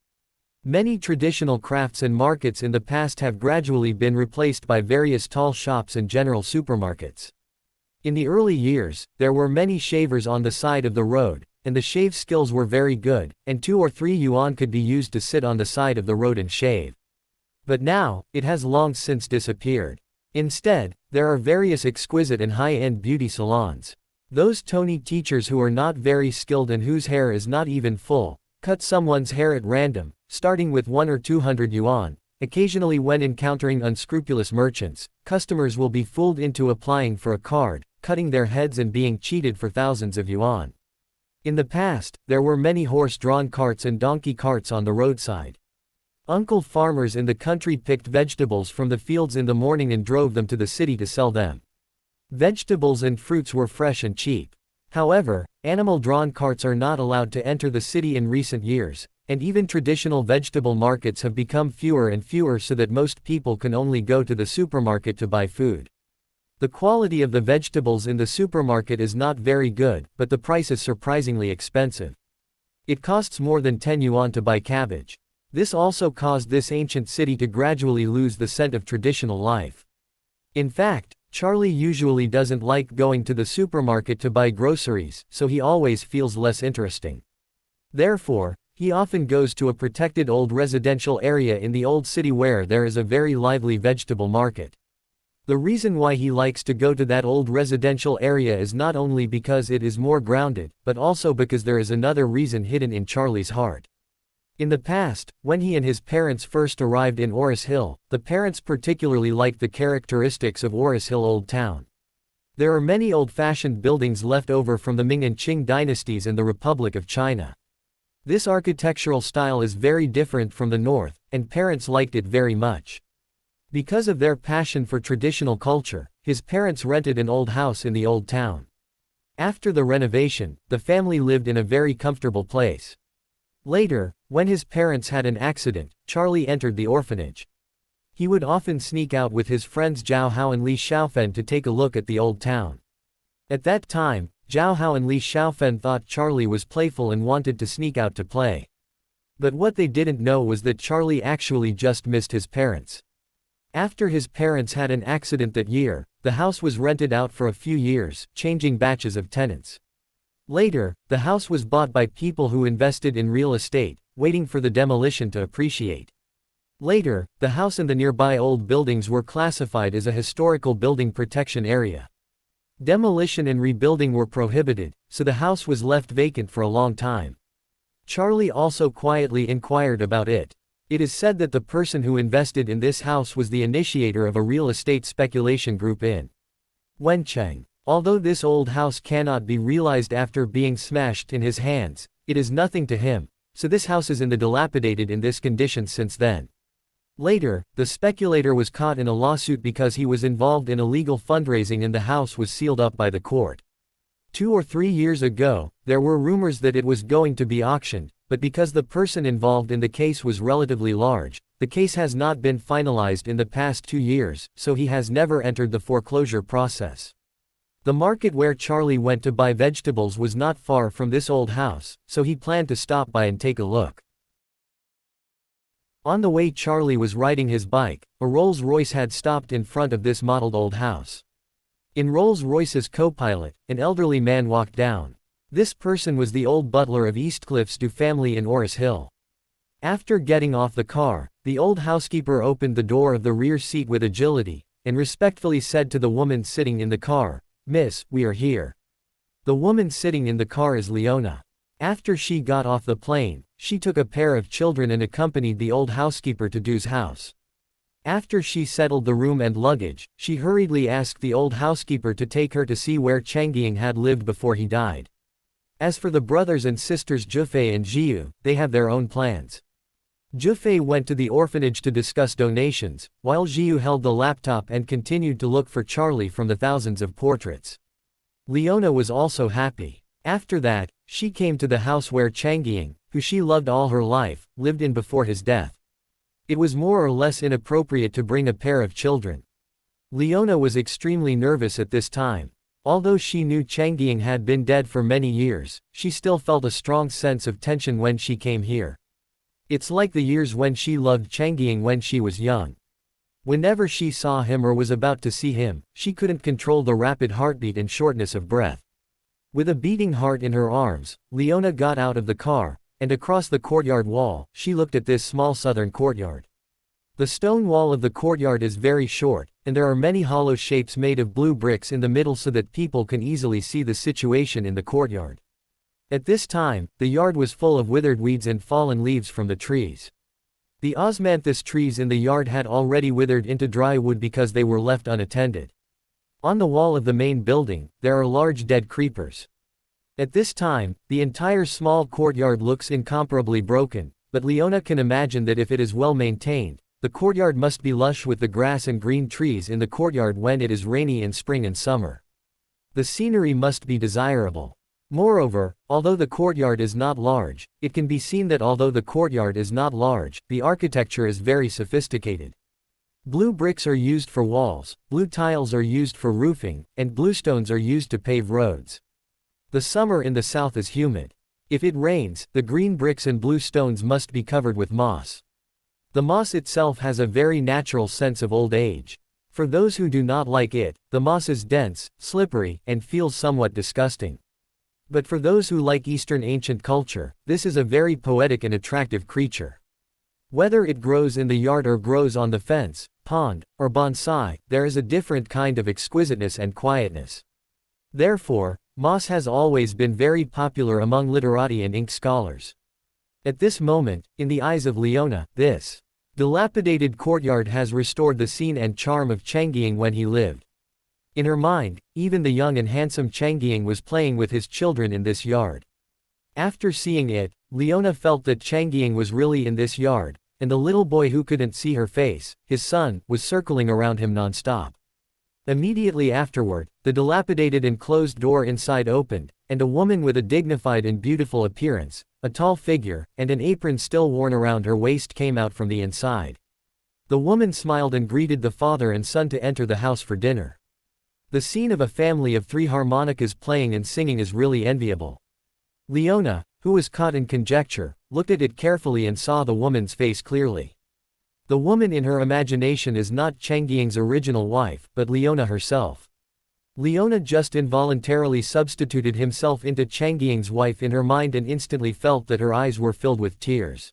Many traditional crafts and markets in the past have gradually been replaced by various tall shops and general supermarkets. In the early years, there were many shavers on the side of the road, and the shave skills were very good, and 2 or 3 yuan could be used to sit on the side of the road and shave. But now, it has long since disappeared. Instead, there are various exquisite and high-end beauty salons. Those Tony teachers who are not very skilled and whose hair is not even full, cut someone's hair at random, starting with 1 or 200 yuan. Occasionally, when encountering unscrupulous merchants, customers will be fooled into applying for a card, cutting their heads and being cheated for thousands of yuan. In the past, there were many horse-drawn carts and donkey carts on the roadside. Uncle farmers in the country picked vegetables from the fields in the morning and drove them to the city to sell them. Vegetables and fruits were fresh and cheap. However, animal-drawn carts are not allowed to enter the city in recent years, and even traditional vegetable markets have become fewer and fewer so that most people can only go to the supermarket to buy food. The quality of the vegetables in the supermarket is not very good, but the price is surprisingly expensive. It costs more than 10 yuan to buy cabbage. This also caused this ancient city to gradually lose the scent of traditional life. In fact, Charlie usually doesn't like going to the supermarket to buy groceries, so he always feels less interesting. Therefore, he often goes to a protected old residential area in the old city where there is a very lively vegetable market. The reason why he likes to go to that old residential area is not only because it is more grounded, but also because there is another reason hidden in Charlie's heart. In the past, when he and his parents first arrived in Aurous Hill, the parents particularly liked the characteristics of Aurous Hill Old Town. There are many old-fashioned buildings left over from the Ming and Qing dynasties and the Republic of China. This architectural style is very different from the north, and parents liked it very much. Because of their passion for traditional culture, his parents rented an old house in the old town. After the renovation, the family lived in a very comfortable place. Later, when his parents had an accident, Charlie entered the orphanage. He would often sneak out with his friends Zhao Hao and Li Xiaofen to take a look at the old town. At that time, Zhao Hao and Li Xiaofen thought Charlie was playful and wanted to sneak out to play. But what they didn't know was that Charlie actually just missed his parents. After his parents had an accident that year, the house was rented out for a few years, changing batches of tenants. Later, the house was bought by people who invested in real estate, waiting for the demolition to appreciate. Later, the house and the nearby old buildings were classified as a historical building protection area. Demolition and rebuilding were prohibited, so the house was left vacant for a long time. Charlie also quietly inquired about it. It is said that the person who invested in this house was the initiator of a real estate speculation group in Wencheng. Although this old house cannot be realized after being smashed in his hands, it is nothing to him, so this house is in the dilapidated in this condition since then. Later, the speculator was caught in a lawsuit because he was involved in illegal fundraising and the house was sealed up by the court. 2 or 3 years ago, there were rumors that it was going to be auctioned, but because the person involved in the case was relatively large, the case has not been finalized in the past 2 years, so he has never entered the foreclosure process. The market where Charlie went to buy vegetables was not far from this old house, so he planned to stop by and take a look. On the way Charlie was riding his bike, a Rolls-Royce had stopped in front of this modeled old house. In Rolls-Royce's co-pilot, an elderly man walked down. This person was the old butler of Eastcliff's family in Aurous Hill. After getting off the car, the old housekeeper opened the door of the rear seat with agility, and respectfully said to the woman sitting in the car, "Miss, we are here." The woman sitting in the car is Leona. After she got off the plane, she took a pair of children and accompanied the old housekeeper to Du's house. After she settled the room and luggage, she hurriedly asked the old housekeeper to take her to see where Changying had lived before he died. As for the brothers and sisters Jufei and Jiu, they have their own plans. Jufei went to the orphanage to discuss donations, while Jiu held the laptop and continued to look for Charlie from the thousands of portraits. Leona was also happy. After that, she came to the house where Changying, who she loved all her life, lived in before his death. It was more or less inappropriate to bring a pair of children. Leona was extremely nervous at this time. Although she knew Changying had been dead for many years, she still felt a strong sense of tension when she came here. It's like the years when she loved Changying when she was young. Whenever she saw him or was about to see him, she couldn't control the rapid heartbeat and shortness of breath. With a beating heart in her arms, Leona got out of the car, and across the courtyard wall, she looked at this small southern courtyard. The stone wall of the courtyard is very short, and there are many hollow shapes made of blue bricks in the middle so that people can easily see the situation in the courtyard. At this time, the yard was full of withered weeds and fallen leaves from the trees. The osmanthus trees in the yard had already withered into dry wood because they were left unattended. On the wall of the main building, there are large dead creepers. At this time, the entire small courtyard looks incomparably broken, but Leona can imagine that if it is well maintained, the courtyard must be lush with the grass and green trees in the courtyard when it is rainy in spring and summer. The scenery must be desirable. Moreover, although the courtyard is not large, it can be seen that although the courtyard is not large, the architecture is very sophisticated. Blue bricks are used for walls, blue tiles are used for roofing, and bluestones are used to pave roads. The summer in the south is humid. If it rains, the green bricks and blue stones must be covered with moss. The moss itself has a very natural sense of old age. For those who do not like it, the moss is dense, slippery, and feels somewhat disgusting. But for those who like Eastern ancient culture, this is a very poetic and attractive creature. Whether it grows in the yard or grows on the fence, pond, or bonsai, there is a different kind of exquisiteness and quietness. Therefore, moss has always been very popular among literati and ink scholars. At this moment, in the eyes of Leona, this dilapidated courtyard has restored the scene and charm of Changying when he lived. In her mind, even the young and handsome Changying was playing with his children in this yard. After seeing it, Leona felt that Changying was really in this yard, and the little boy who couldn't see her face, his son, was circling around him non-stop. Immediately afterward, the dilapidated and closed door inside opened, and a woman with a dignified and beautiful appearance, a tall figure, and an apron still worn around her waist came out from the inside. The woman smiled and greeted the father and son to enter the house for dinner. The scene of a family of 3 harmonicas playing and singing is really enviable. Leona, who was caught in conjecture, looked at it carefully and saw the woman's face clearly. The woman in her imagination is not Changying's original wife, but Leona herself. Leona just involuntarily substituted himself into Changying's wife in her mind and instantly felt that her eyes were filled with tears.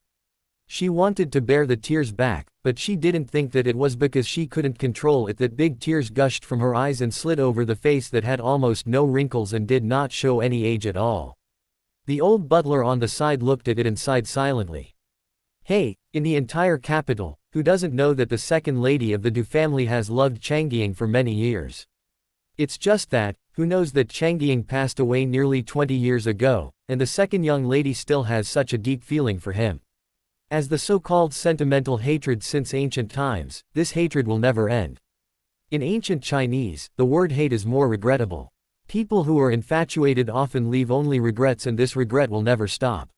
She wanted to bear the tears back, but she didn't think that it was because she couldn't control it that big tears gushed from her eyes and slid over the face that had almost no wrinkles and did not show any age at all. The old butler on the side looked at it and sighed silently. Hey, in the entire capital, who doesn't know that the second lady of the Du family has loved Changying for many years? It's just that, who knows that Changying passed away nearly 20 years ago, and the second young lady still has such a deep feeling for him. As the so-called sentimental hatred since ancient times, this hatred will never end. In ancient Chinese, the word hate is more regrettable. People who are infatuated often leave only regrets and this regret will never stop.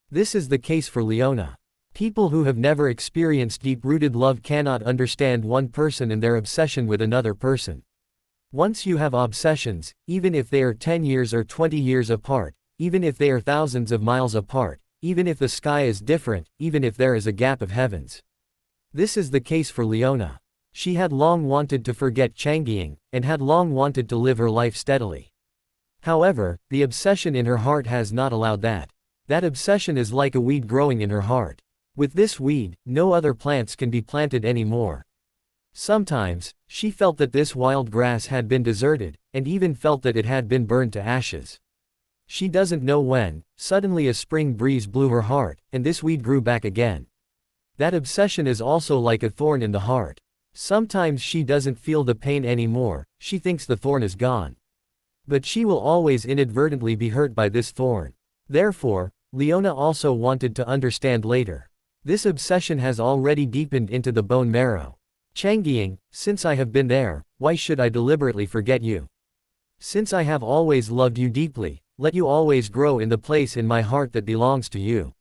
This is the case for Leona. People who have never experienced deep-rooted love cannot understand one person and their obsession with another person. Once you have obsessions, even if they are 10 years or 20 years apart, even if they are thousands of miles apart, even if the sky is different, even if there is a gap of heavens. This is the case for Leona. She had long wanted to forget Changying, and had long wanted to live her life steadily. However, the obsession in her heart has not allowed that. That obsession is like a weed growing in her heart. With this weed, no other plants can be planted anymore. Sometimes, she felt that this wild grass had been deserted, and even felt that it had been burned to ashes. She doesn't know when, suddenly a spring breeze blew her heart, and this weed grew back again. That obsession is also like a thorn in the heart. Sometimes she doesn't feel the pain anymore, she thinks the thorn is gone. But she will always inadvertently be hurt by this thorn. Therefore, Leona also wanted to understand later. This obsession has already deepened into the bone marrow. Changying, since I have been there, why should I deliberately forget you? Since I have always loved you deeply, let you always grow in the place in my heart that belongs to you.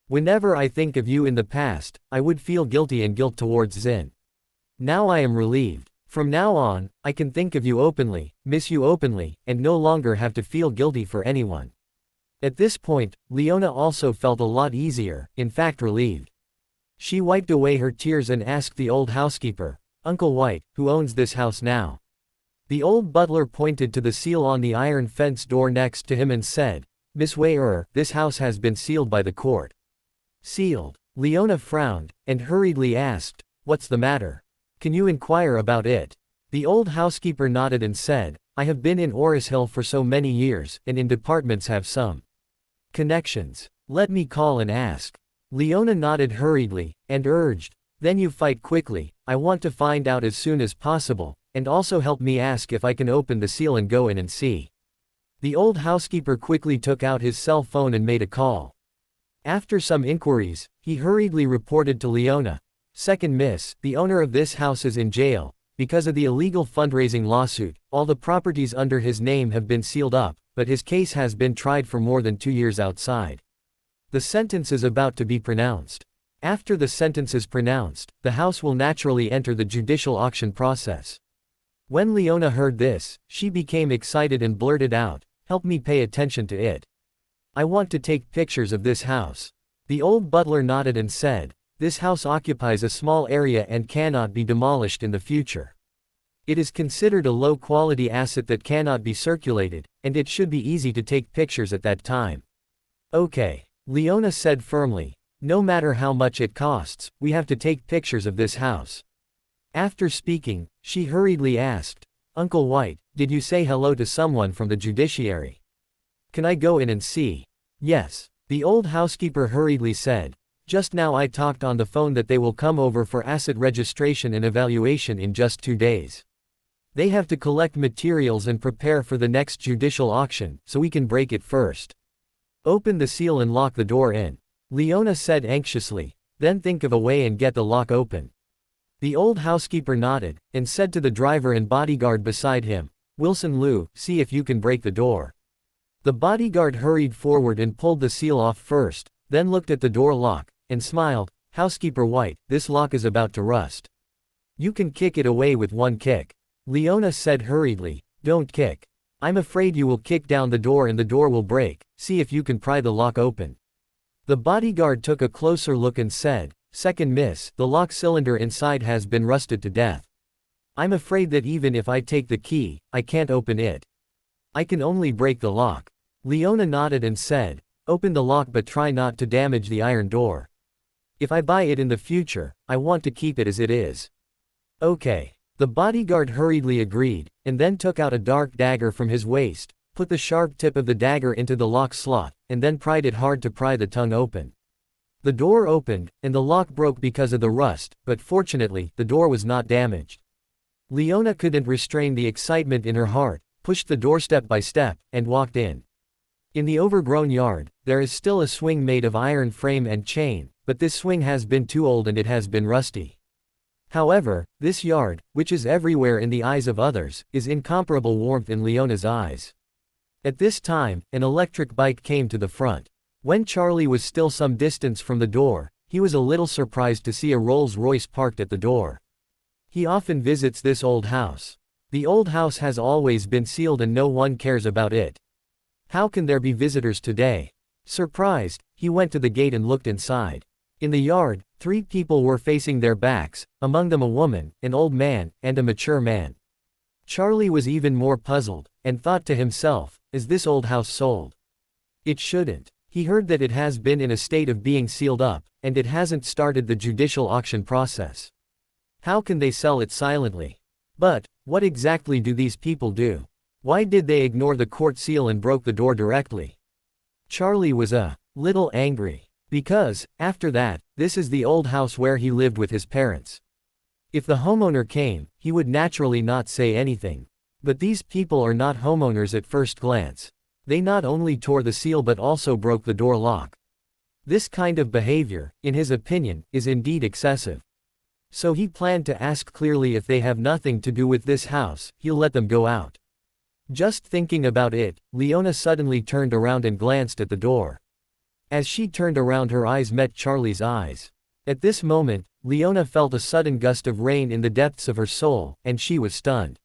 Whenever I think of you in the past, I would feel guilty and guilt towards Xin. Now I am relieved. From now on, I can think of you openly, miss you openly, and no longer have to feel guilty for anyone. At this point, Leona also felt a lot easier, in fact relieved. She wiped away her tears and asked the old housekeeper, Uncle White, who owns this house now? The old butler pointed to the seal on the iron fence door next to him and said, Miss Wei, this house has been sealed by the court. Sealed. Leona frowned, and hurriedly asked, What's the matter? Can you inquire about it? The old housekeeper nodded and said, I have been in Aurous Hill for so many years, and in departments have some connections. Let me call and ask. Leona nodded hurriedly, and urged, Then you fight quickly, I want to find out as soon as possible, and also help me ask if I can open the seal and go in and see. The old housekeeper quickly took out his cell phone and made a call. After some inquiries, he hurriedly reported to Leona, Second Miss, the owner of this house is in jail. Because of the illegal fundraising lawsuit, all the properties under his name have been sealed up, but his case has been tried for more than 2 years outside. The sentence is about to be pronounced. After the sentence is pronounced, the house will naturally enter the judicial auction process. When Leona heard this, she became excited and blurted out, Help me pay attention to it. I want to take pictures of this house. The old butler nodded and said, This house occupies a small area and cannot be demolished in the future. It is considered a low-quality asset that cannot be circulated, and it should be easy to take pictures at that time. Okay. Leona said firmly, No matter how much it costs, we have to take pictures of this house. After speaking, she hurriedly asked, Uncle White, did you say hello to someone from the judiciary? Can I go in and see? Yes. The old housekeeper hurriedly said, Just now I talked on the phone that they will come over for asset registration and evaluation in just 2 days. They have to collect materials and prepare for the next judicial auction, so we can break it first. Open the seal and lock the door in. Leona said anxiously, Then think of a way and get the lock open. The old housekeeper nodded, and said to the driver and bodyguard beside him, Wilson Liu, see if you can break the door. The bodyguard hurried forward and pulled the seal off first, then looked at the door lock, and smiled, Housekeeper White, this lock is about to rust. You can kick it away with one kick. Leona said hurriedly, Don't kick. I'm afraid you will kick down the door and the door will break, see if you can pry the lock open. The bodyguard took a closer look and said, Second Miss, the lock cylinder inside has been rusted to death. I'm afraid that even if I take the key, I can't open it. I can only break the lock. Leona nodded and said, Open the lock but try not to damage the iron door. If I buy it in the future, I want to keep it as it is. Okay. The bodyguard hurriedly agreed, and then took out a dark dagger from his waist, put the sharp tip of the dagger into the lock slot, and then pried it hard to pry the tongue open. The door opened, and the lock broke because of the rust, but fortunately, the door was not damaged. Leona couldn't restrain the excitement in her heart, pushed the door step by step, and walked in. In the overgrown yard, there is still a swing made of iron frame and chain, but this swing has been too old and it has been rusty. However, this yard, which is everywhere in the eyes of others, is incomparable warmth in Leona's eyes. At this time, an electric bike came to the front. When Charlie was still some distance from the door, he was a little surprised to see a Rolls-Royce parked at the door. He often visits this old house. The old house has always been sealed and no one cares about it. How can there be visitors today? Surprised, he went to the gate and looked inside. In the yard, 3 people were facing their backs, among them a woman, an old man, and a mature man. Charlie was even more puzzled, and thought to himself, is this old house sold? It shouldn't. He heard that it has been in a state of being sealed up, and it hasn't started the judicial auction process. How can they sell it silently? But, what exactly do these people do? Why did they ignore the court seal and broke the door directly? Charlie was a little angry. Because, after that, this is the old house where he lived with his parents. If the homeowner came, he would naturally not say anything. But these people are not homeowners at first glance. They not only tore the seal but also broke the door lock. This kind of behavior, in his opinion, is indeed excessive. So he planned to ask clearly if they have nothing to do with this house, he'll let them go out. Just thinking about it, Leona suddenly turned around and glanced at the door. As she turned around, her eyes met Charlie's eyes. At this moment, Leona felt a sudden gust of rain in the depths of her soul, and she was stunned.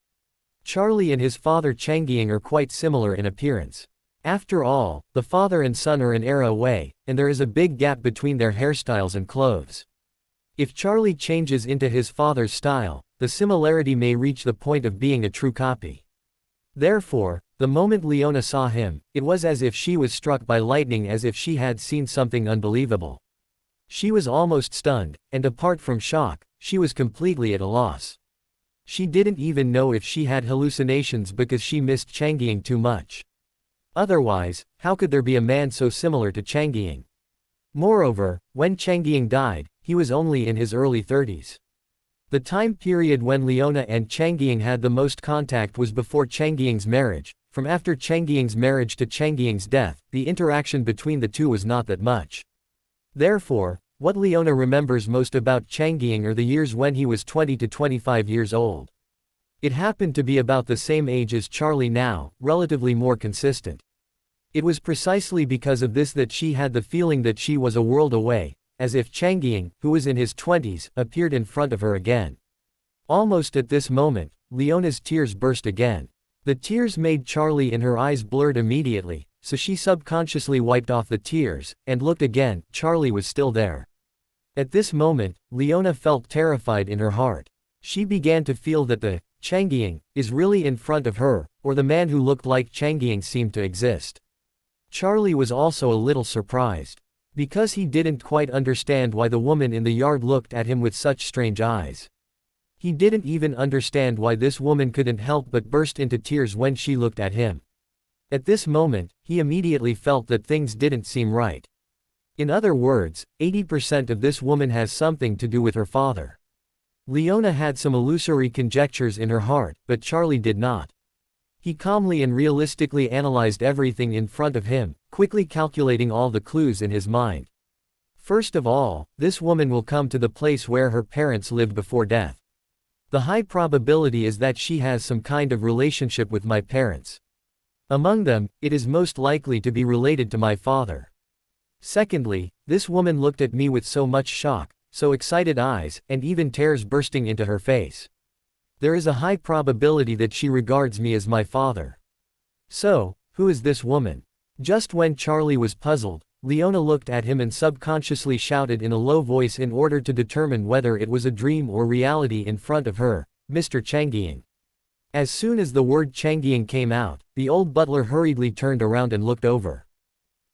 Charlie and his father Changying are quite similar in appearance. After all, the father and son are an era away, and there is a big gap between their hairstyles and clothes. If Charlie changes into his father's style, the similarity may reach the point of being a true copy. Therefore, the moment Leona saw him, it was as if she was struck by lightning, as if she had seen something unbelievable. She was almost stunned, and apart from shock, she was completely at a loss. She didn't even know if she had hallucinations because she missed Changying too much. Otherwise, how could there be a man so similar to Changying? Moreover, when Changying died, he was only in his early 30s. The time period when Leona and Changying had the most contact was before Changying's marriage. From after Changying's marriage to Changying's death, the interaction between the two was not that much. Therefore, what Leona remembers most about Changying are the years when he was 20 to 25 years old. It happened to be about the same age as Charlie now, relatively more consistent. It was precisely because of this that she had the feeling that she was a world away, as if Changying, who was in his 20s, appeared in front of her again. Almost at this moment, Leona's tears burst again. The tears made Charlie and her eyes blurred immediately, so she subconsciously wiped off the tears, and looked again. Charlie was still there. At this moment, Leona felt terrified in her heart. She began to feel that the Changying is really in front of her, or the man who looked like Changying seemed to exist. Charlie was also a little surprised. Because he didn't quite understand why the woman in the yard looked at him with such strange eyes. He didn't even understand why this woman couldn't help but burst into tears when she looked at him. At this moment, he immediately felt that things didn't seem right. In other words, 80% of this woman has something to do with her father. Leona had some illusory conjectures in her heart, but Charlie did not. He calmly and realistically analyzed everything in front of him, quickly calculating all the clues in his mind. First of all, this woman will come to the place where her parents lived before death. The high probability is that she has some kind of relationship with my parents. Among them, it is most likely to be related to my father. Secondly, this woman looked at me with so much shock, so excited eyes, and even tears bursting into her face. There is a high probability that she regards me as my father. So, who is this woman? Just when Charlie was puzzled, Leona looked at him and subconsciously shouted in a low voice in order to determine whether it was a dream or reality in front of her, "Mr. Changying." As soon as the word Changying came out, the old butler hurriedly turned around and looked over.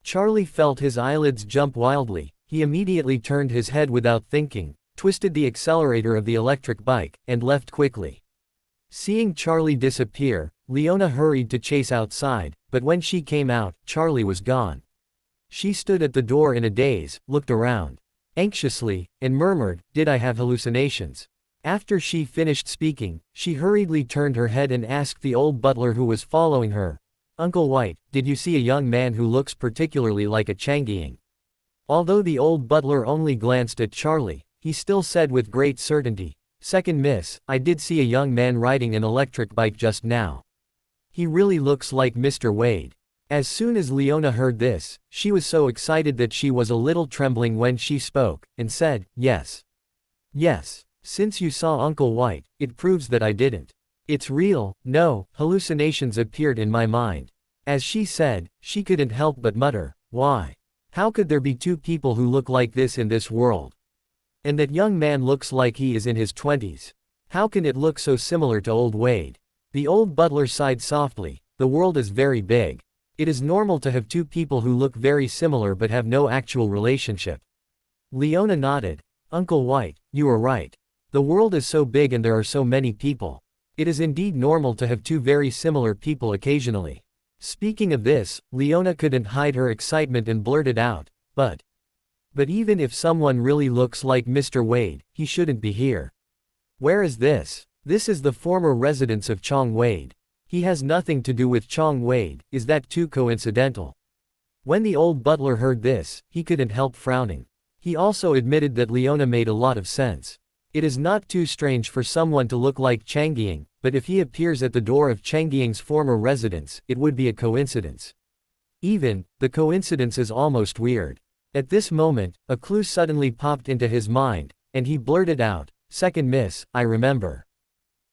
Charlie felt his eyelids jump wildly. He immediately turned his head without thinking, twisted the accelerator of the electric bike, and left quickly. Seeing Charlie disappear, Leona hurried to chase outside, but when she came out, Charlie was gone. She stood at the door in a daze, looked around anxiously, and murmured, "Did I have hallucinations?" After she finished speaking, she hurriedly turned her head and asked the old butler who was following her, "Uncle White, did you see a young man who looks particularly like a Changying?" Although the old butler only glanced at Charlie, he still said with great certainty, "Second miss, I did see a young man riding an electric bike just now. He really looks like Mr. Wade." As soon as Leona heard this, she was so excited that she was a little trembling when she spoke, and said, "Yes. Yes. Since you saw Uncle White, it proves that I didn't. It's real, no hallucinations appeared in my mind." As she said, she couldn't help but mutter, "Why? How could there be two people who look like this in this world? And that young man looks like he is in his 20s. How can it look so similar to old Wade?" The old butler sighed softly. The world is very big. It is normal to have two people who look very similar but have no actual relationship. Leona nodded. Uncle White, you are right. The world is so big and there are so many people. It is indeed normal to have two very similar people occasionally. Speaking of this, Leona couldn't hide her excitement and blurted out, But even if someone really looks like Mr. Wade, he shouldn't be here. Where is this? This is the former residence of Chong Wade. He has nothing to do with Chong Wade, is that too coincidental? When the old butler heard this, he couldn't help frowning. He also admitted that Leona made a lot of sense. It is not too strange for someone to look like Changying, but if he appears at the door of Changying's former residence, it would be a coincidence. The coincidence is almost weird. At this moment, a clue suddenly popped into his mind, and he blurted out, "Second miss, I remember.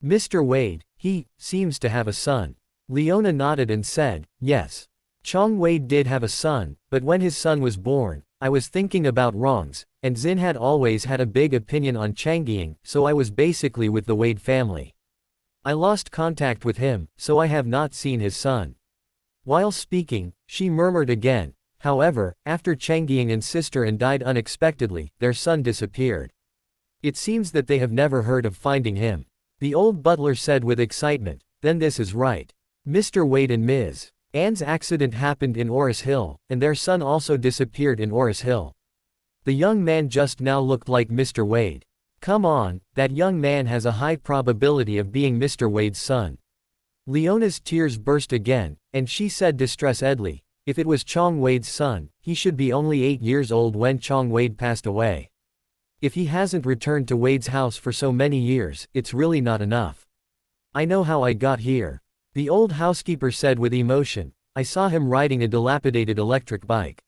Mr. Wade, he seems to have a son." Leona nodded and said, "Yes. Chong Wade did have a son, but when his son was born, I was thinking about wrongs, and Zin had always had a big opinion on Changying, so I was basically with the Wade family. I lost contact with him, so I have not seen his son." While speaking, she murmured again, "However, after Changying and sister died unexpectedly, their son disappeared. It seems that they have never heard of finding him." The old butler said with excitement, "Then this is right. Mr. Wade and Ms. Ann's accident happened in Aurous Hill, and their son also disappeared in Aurous Hill. The young man just now looked like Mr. Wade. Come on, that young man has a high probability of being Mr. Wade's son." Leona's tears burst again, and she said distressedly, "If it was Chong Wade's son, he should be only 8 years old when Chong Wade passed away. If he hasn't returned to Wade's house for so many years, it's really not enough. I know how I got here." The old housekeeper said with emotion, "I saw him riding a dilapidated electric bike.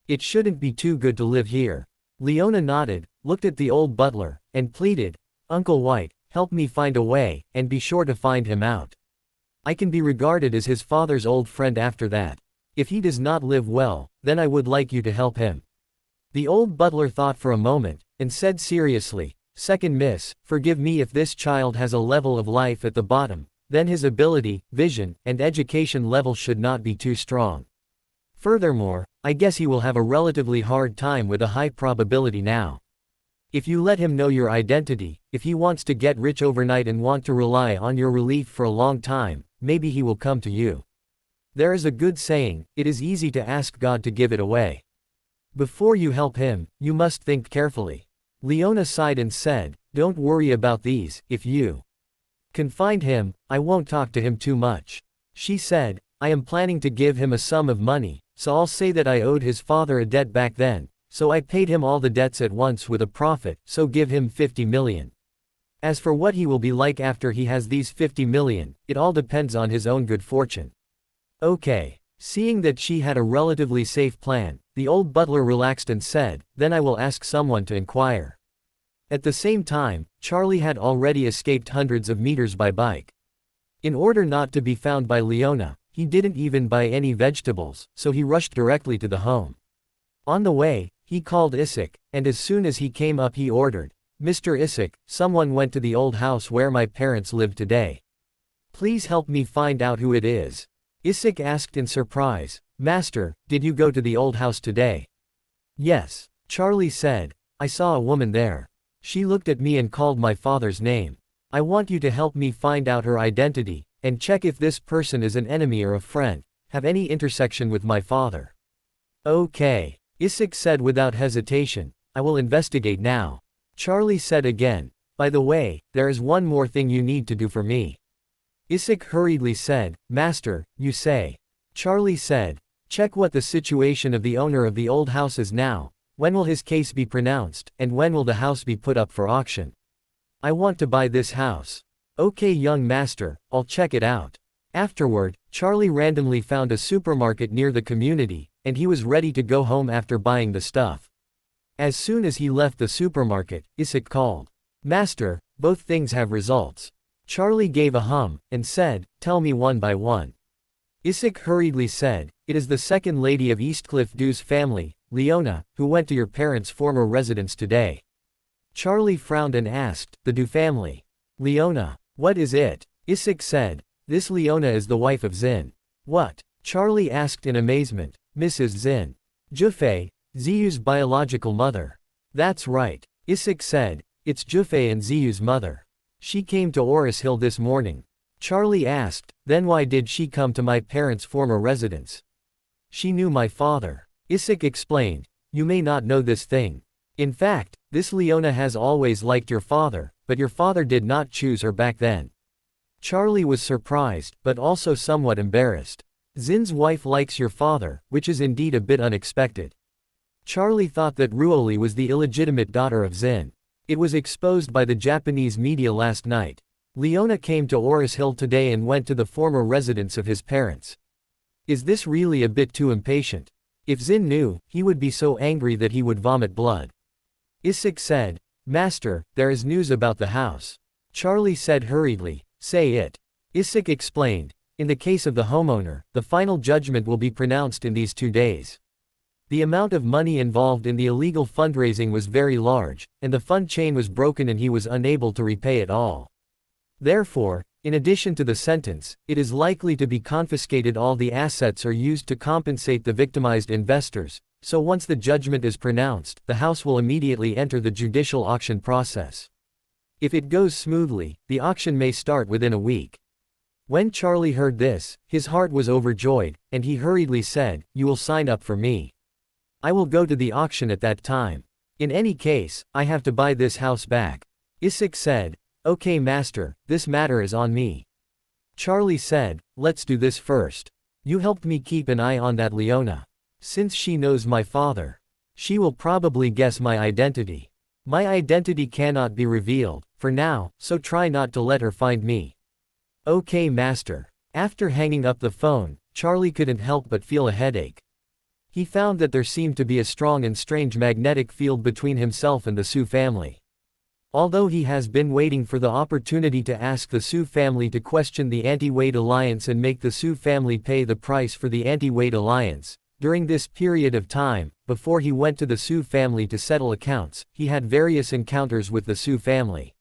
It shouldn't be too good to live here." Leona nodded, looked at the old butler, and pleaded, "Uncle White, help me find a way, and be sure to find him out. I can be regarded as his father's old friend after that. If he does not live well, then I would like you to help him." The old butler thought for a moment, and said seriously, "Second miss, forgive me if this child has a level of life at the bottom, then his ability, vision, and education level should not be too strong. Furthermore, I guess he will have a relatively hard time with a high probability now. If you let him know your identity, if he wants to get rich overnight and want to rely on your relief for a long time, maybe he will come to you. There is a good saying, it is easy to ask God to give it away. Before you help him, you must think carefully." Leona sighed and said, "Don't worry about these, if you can find him, I won't talk to him too much." She said, "I am planning to give him a sum of money, so I'll say that I owed his father a debt back then, so I paid him all the debts at once with a profit, so give him 50 million. As for what he will be like after he has these 50 million, it all depends on his own good fortune." "Okay." Seeing that she had a relatively safe plan, the old butler relaxed and said, "Then I will ask someone to inquire." At the same time, Charlie had already escaped hundreds of meters by bike. In order not to be found by Leona, he didn't even buy any vegetables, so he rushed directly to the home. On the way, he called Isik, and as soon as he came up he ordered, "Mr. Isik, someone went to the old house where my parents live today. Please help me find out who it is." Isik asked in surprise, "Master, did you go to the old house today?" "Yes," Charlie said. "I saw a woman there. She looked at me and called my father's name. I want you to help me find out her identity, and check if this person is an enemy or a friend, have any intersection with my father." "Okay," Isik said without hesitation, "I will investigate now." Charlie said again, "By the way, there is one more thing you need to do for me." Isik hurriedly said, "Master, you say?" Charlie said, "Check what the situation of the owner of the old house is now, when will his case be pronounced, and when will the house be put up for auction? I want to buy this house." "Okay young master, I'll check it out." Afterward, Charlie randomly found a supermarket near the community, and he was ready to go home after buying the stuff. As soon as he left the supermarket, Isik called, "Master, both things have results." Charlie gave a hum, and said, "Tell me one by one." Isik hurriedly said, "It is the second lady of Eastcliff Dew's family, Leona, who went to your parents' former residence today." Charlie frowned and asked, "The Dew family? Leona, what is it?" Isik said, This Leona is the wife of Xin. What? Charlie asked in amazement. Mrs. Xin. Zhufei, Ziyu's biological mother. That's right. Isik said. It's Zhufei and Ziyu's mother. She came to Aurous Hill this morning. Charlie asked, then why did she come to my parents' former residence? She knew my father. Isik explained. You may not know this thing. In fact, this Leona has always liked your father, but your father did not choose her back then. Charlie was surprised, but also somewhat embarrassed. Xin's wife likes your father, which is indeed a bit unexpected. Charlie thought that Ruoli was the illegitimate daughter of Xin. It was exposed by the Japanese media last night. Leona came to Aurous Hill today and went to the former residence of his parents. Is this really a bit too impatient? If Xin knew, he would be so angry that he would vomit blood. Isik said, Master, there is news about the house. Charlie said hurriedly, say it. Isik explained, in the case of the homeowner, the final judgment will be pronounced in these 2 days. The amount of money involved in the illegal fundraising was very large, and the fund chain was broken and he was unable to repay it all. Therefore, in addition to the sentence, it is likely to be confiscated. All the assets are used to compensate the victimized investors, so once the judgment is pronounced, the house will immediately enter the judicial auction process. If it goes smoothly, the auction may start within a week. When Charlie heard this, his heart was overjoyed, and he hurriedly said, You will sign up for me. I will go to the auction at that time. In any case, I have to buy this house back. Isik said, Okay master, this matter is on me. Charlie said, let's do this first. You helped me keep an eye on that Leona. Since she knows my father, she will probably guess my identity. My identity cannot be revealed, for now, so try not to let her find me. Okay master. After hanging up the phone, Charlie couldn't help but feel a headache. He found that there seemed to be a strong and strange magnetic field between himself and the Su family. Although he has been waiting for the opportunity to ask the Su family to question the anti-Wade alliance and make the Su family pay the price for the anti-Wade alliance, during this period of time, before he went to the Su family to settle accounts, he had various encounters with the Su family.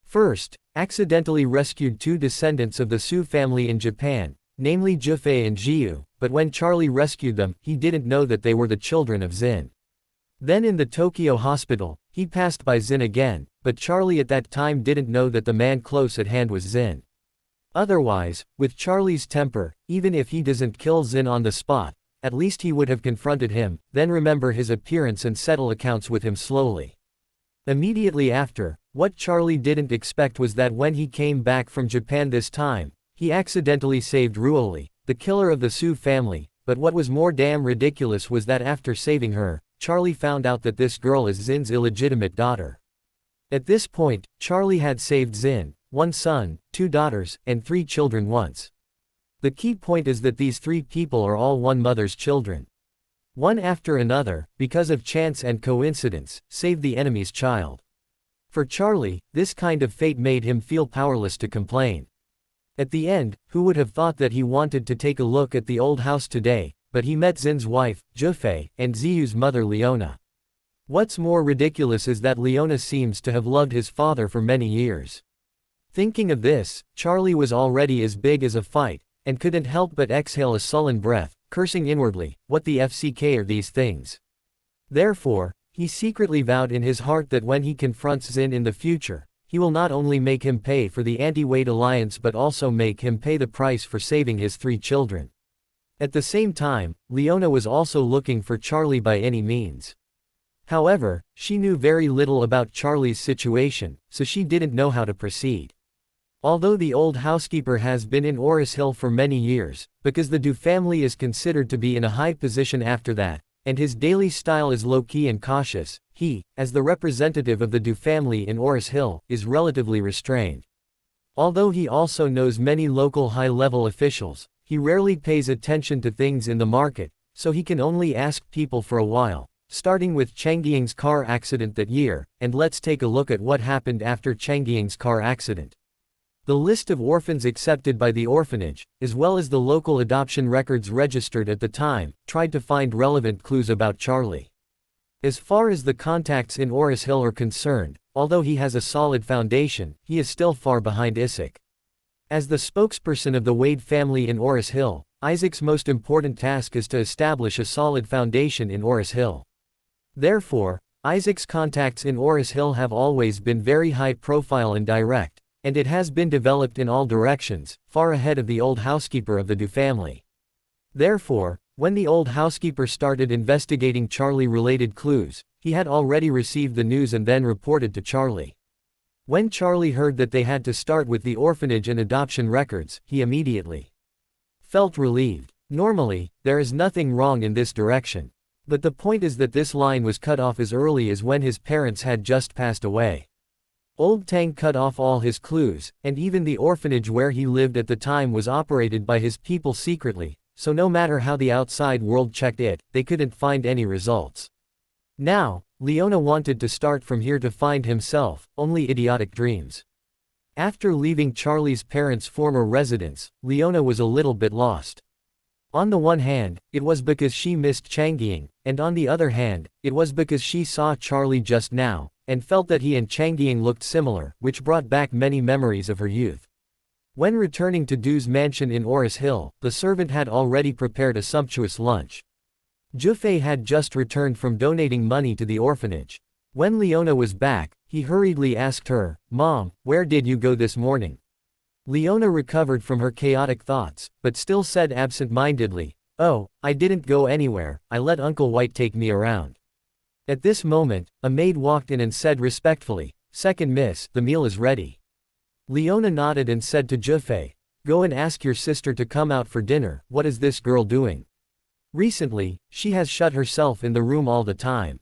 First, accidentally rescued 2 descendants of the Su family in Japan, namely Zhufei and Jiu, but when Charlie rescued them, he didn't know that they were the children of Xin. Then in the Tokyo hospital, he passed by Xin again, but Charlie at that time didn't know that the man close at hand was Xin. Otherwise, with Charlie's temper, even if he doesn't kill Xin on the spot, at least he would have confronted him, then remember his appearance and settle accounts with him slowly. Immediately after, what Charlie didn't expect was that when he came back from Japan this time, he accidentally saved Ruoli, the killer of the Su family, but what was more damn ridiculous was that after saving her, Charlie found out that this girl is Xin's illegitimate daughter. At this point, Charlie had saved Xin, 1 son, 2 daughters, and 3 children once. The key point is that these 3 people are all one mother's children. One after another, because of chance and coincidence, saved the enemy's child. For Charlie, this kind of fate made him feel powerless to complain. At the end, who would have thought that he wanted to take a look at the old house today, but he met Xin's wife, Zhufei, and Ziyu's mother Leona. What's more ridiculous is that Leona seems to have loved his father for many years. Thinking of this, Charlie was already as big as a fight, and couldn't help but exhale a sullen breath, cursing inwardly, what the FCK are these things? Therefore, he secretly vowed in his heart that when he confronts Xin in the future, he will not only make him pay for the anti-Wade alliance but also make him pay the price for saving his 3 children. At the same time, Leona was also looking for Charlie by any means. However, she knew very little about Charlie's situation, so she didn't know how to proceed. Although the old housekeeper has been in Aurous Hill for many years, because the Du family is considered to be in a high position after that, and his daily style is low-key and cautious, he, as the representative of the Du family in Aurous Hill, is relatively restrained. Although he also knows many local high-level officials, he rarely pays attention to things in the market, so he can only ask people for a while, starting with Changying's car accident that year, and let's take a look at what happened after Changying's car accident. The list of orphans accepted by the orphanage, as well as the local adoption records registered at the time, tried to find relevant clues about Charlie. As far as the contacts in Aurous Hill are concerned, although he has a solid foundation, he is still far behind Isik. As the spokesperson of the Wade family in Aurous Hill, Isaac's most important task is to establish a solid foundation in Aurous Hill. Therefore, Isaac's contacts in Aurous Hill have always been very high profile and direct, and it has been developed in all directions, far ahead of the old housekeeper of the Du family. Therefore, when the old housekeeper started investigating Charlie-related clues, he had already received the news and then reported to Charlie. When Charlie heard that they had to start with the orphanage and adoption records, he immediately felt relieved. Normally, there is nothing wrong in this direction. But the point is that this line was cut off as early as when his parents had just passed away. Old Tang cut off all his clues, and even the orphanage where he lived at the time was operated by his people secretly, so no matter how the outside world checked it, they couldn't find any results. Now, Leona wanted to start from here to find himself, only idiotic dreams. After leaving Charlie's parents' former residence, Leona was a little bit lost. On the one hand, it was because she missed Changying, and on the other hand, it was because she saw Charlie just now, and felt that he and Changying looked similar, which brought back many memories of her youth. When returning to Du's mansion in Aurous Hill, the servant had already prepared a sumptuous lunch. Zhufei had just returned from donating money to the orphanage. When Leona was back, he hurriedly asked her, "Mom, where did you go this morning?" Leona recovered from her chaotic thoughts, but still said absent-mindedly, "Oh, I didn't go anywhere, I let Uncle White take me around." At this moment, a maid walked in and said respectfully, "Second miss, the meal is ready." Leona nodded and said to Zhufei, "Go and ask your sister to come out for dinner. What is this girl doing? Recently, she has shut herself in the room all the time.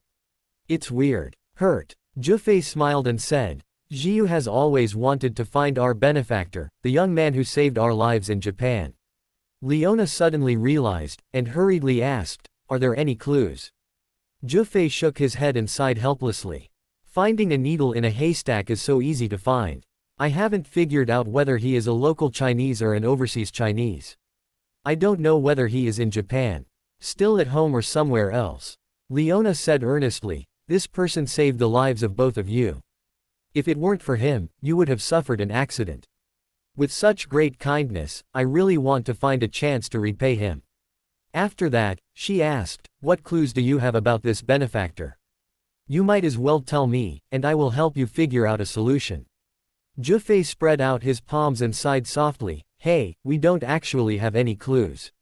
It's weird." Hurt. Zhufei smiled and said, "Jiu has always wanted to find our benefactor, the young man who saved our lives in Japan." Leona suddenly realized, and hurriedly asked, "Are there any clues?" Zhufei shook his head and sighed helplessly. "Finding a needle in a haystack is so easy to find. I haven't figured out whether he is a local Chinese or an overseas Chinese. I don't know whether he is in Japan, still at home or somewhere else." Leona said earnestly, "This person saved the lives of both of you. If it weren't for him, you would have suffered an accident. With such great kindness, I really want to find a chance to repay him." After that, she asked, "What clues do you have about this benefactor? You might as well tell me, and I will help you figure out a solution." Zhufei spread out his palms and sighed softly, "Hey, we don't actually have any clues.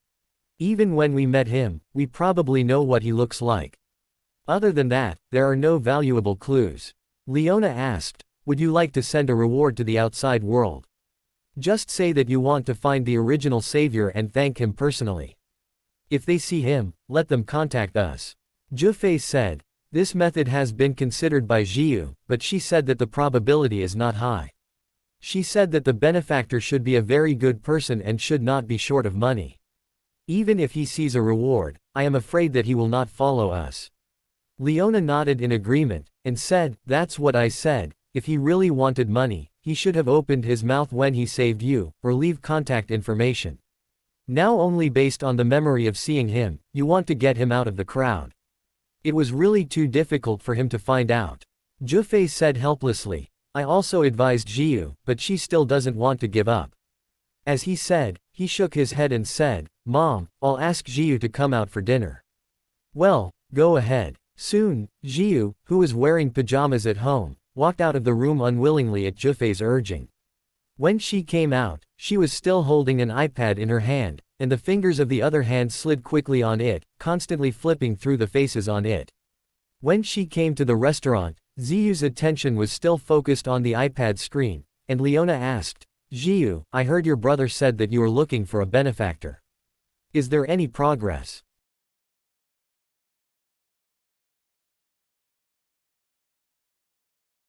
Even when we met him, we probably know what he looks like. Other than that, there are no valuable clues." Leona asked, "Would you like to send a reward to the outside world? Just say that you want to find the original savior and thank him personally. If they see him, let them contact us." Zhufei said, "This method has been considered by Jiu, but she said that the probability is not high. She said that the benefactor should be a very good person and should not be short of money. Even if he sees a reward, I am afraid that he will not follow us." Leona nodded in agreement, and said, "That's what I said, if he really wanted money, he should have opened his mouth when he saved you, or leave contact information. Now only based on the memory of seeing him, you want to get him out of the crowd. It was really too difficult for him to find out." Zhufei said helplessly, "I also advised Jiu, but she still doesn't want to give up." As he said, he shook his head and said, "Mom, I'll ask Jiu to come out for dinner." "Well, go ahead." Soon, Jiu, who was wearing pajamas at home, walked out of the room unwillingly at Zhufei's urging. When she came out, she was still holding an iPad in her hand, and the fingers of the other hand slid quickly on it, constantly flipping through the faces on it. When she came to the restaurant, Jiu's attention was still focused on the iPad screen, and Leona asked, "Jiu, I heard your brother said that you are looking for a benefactor. Is there any progress?"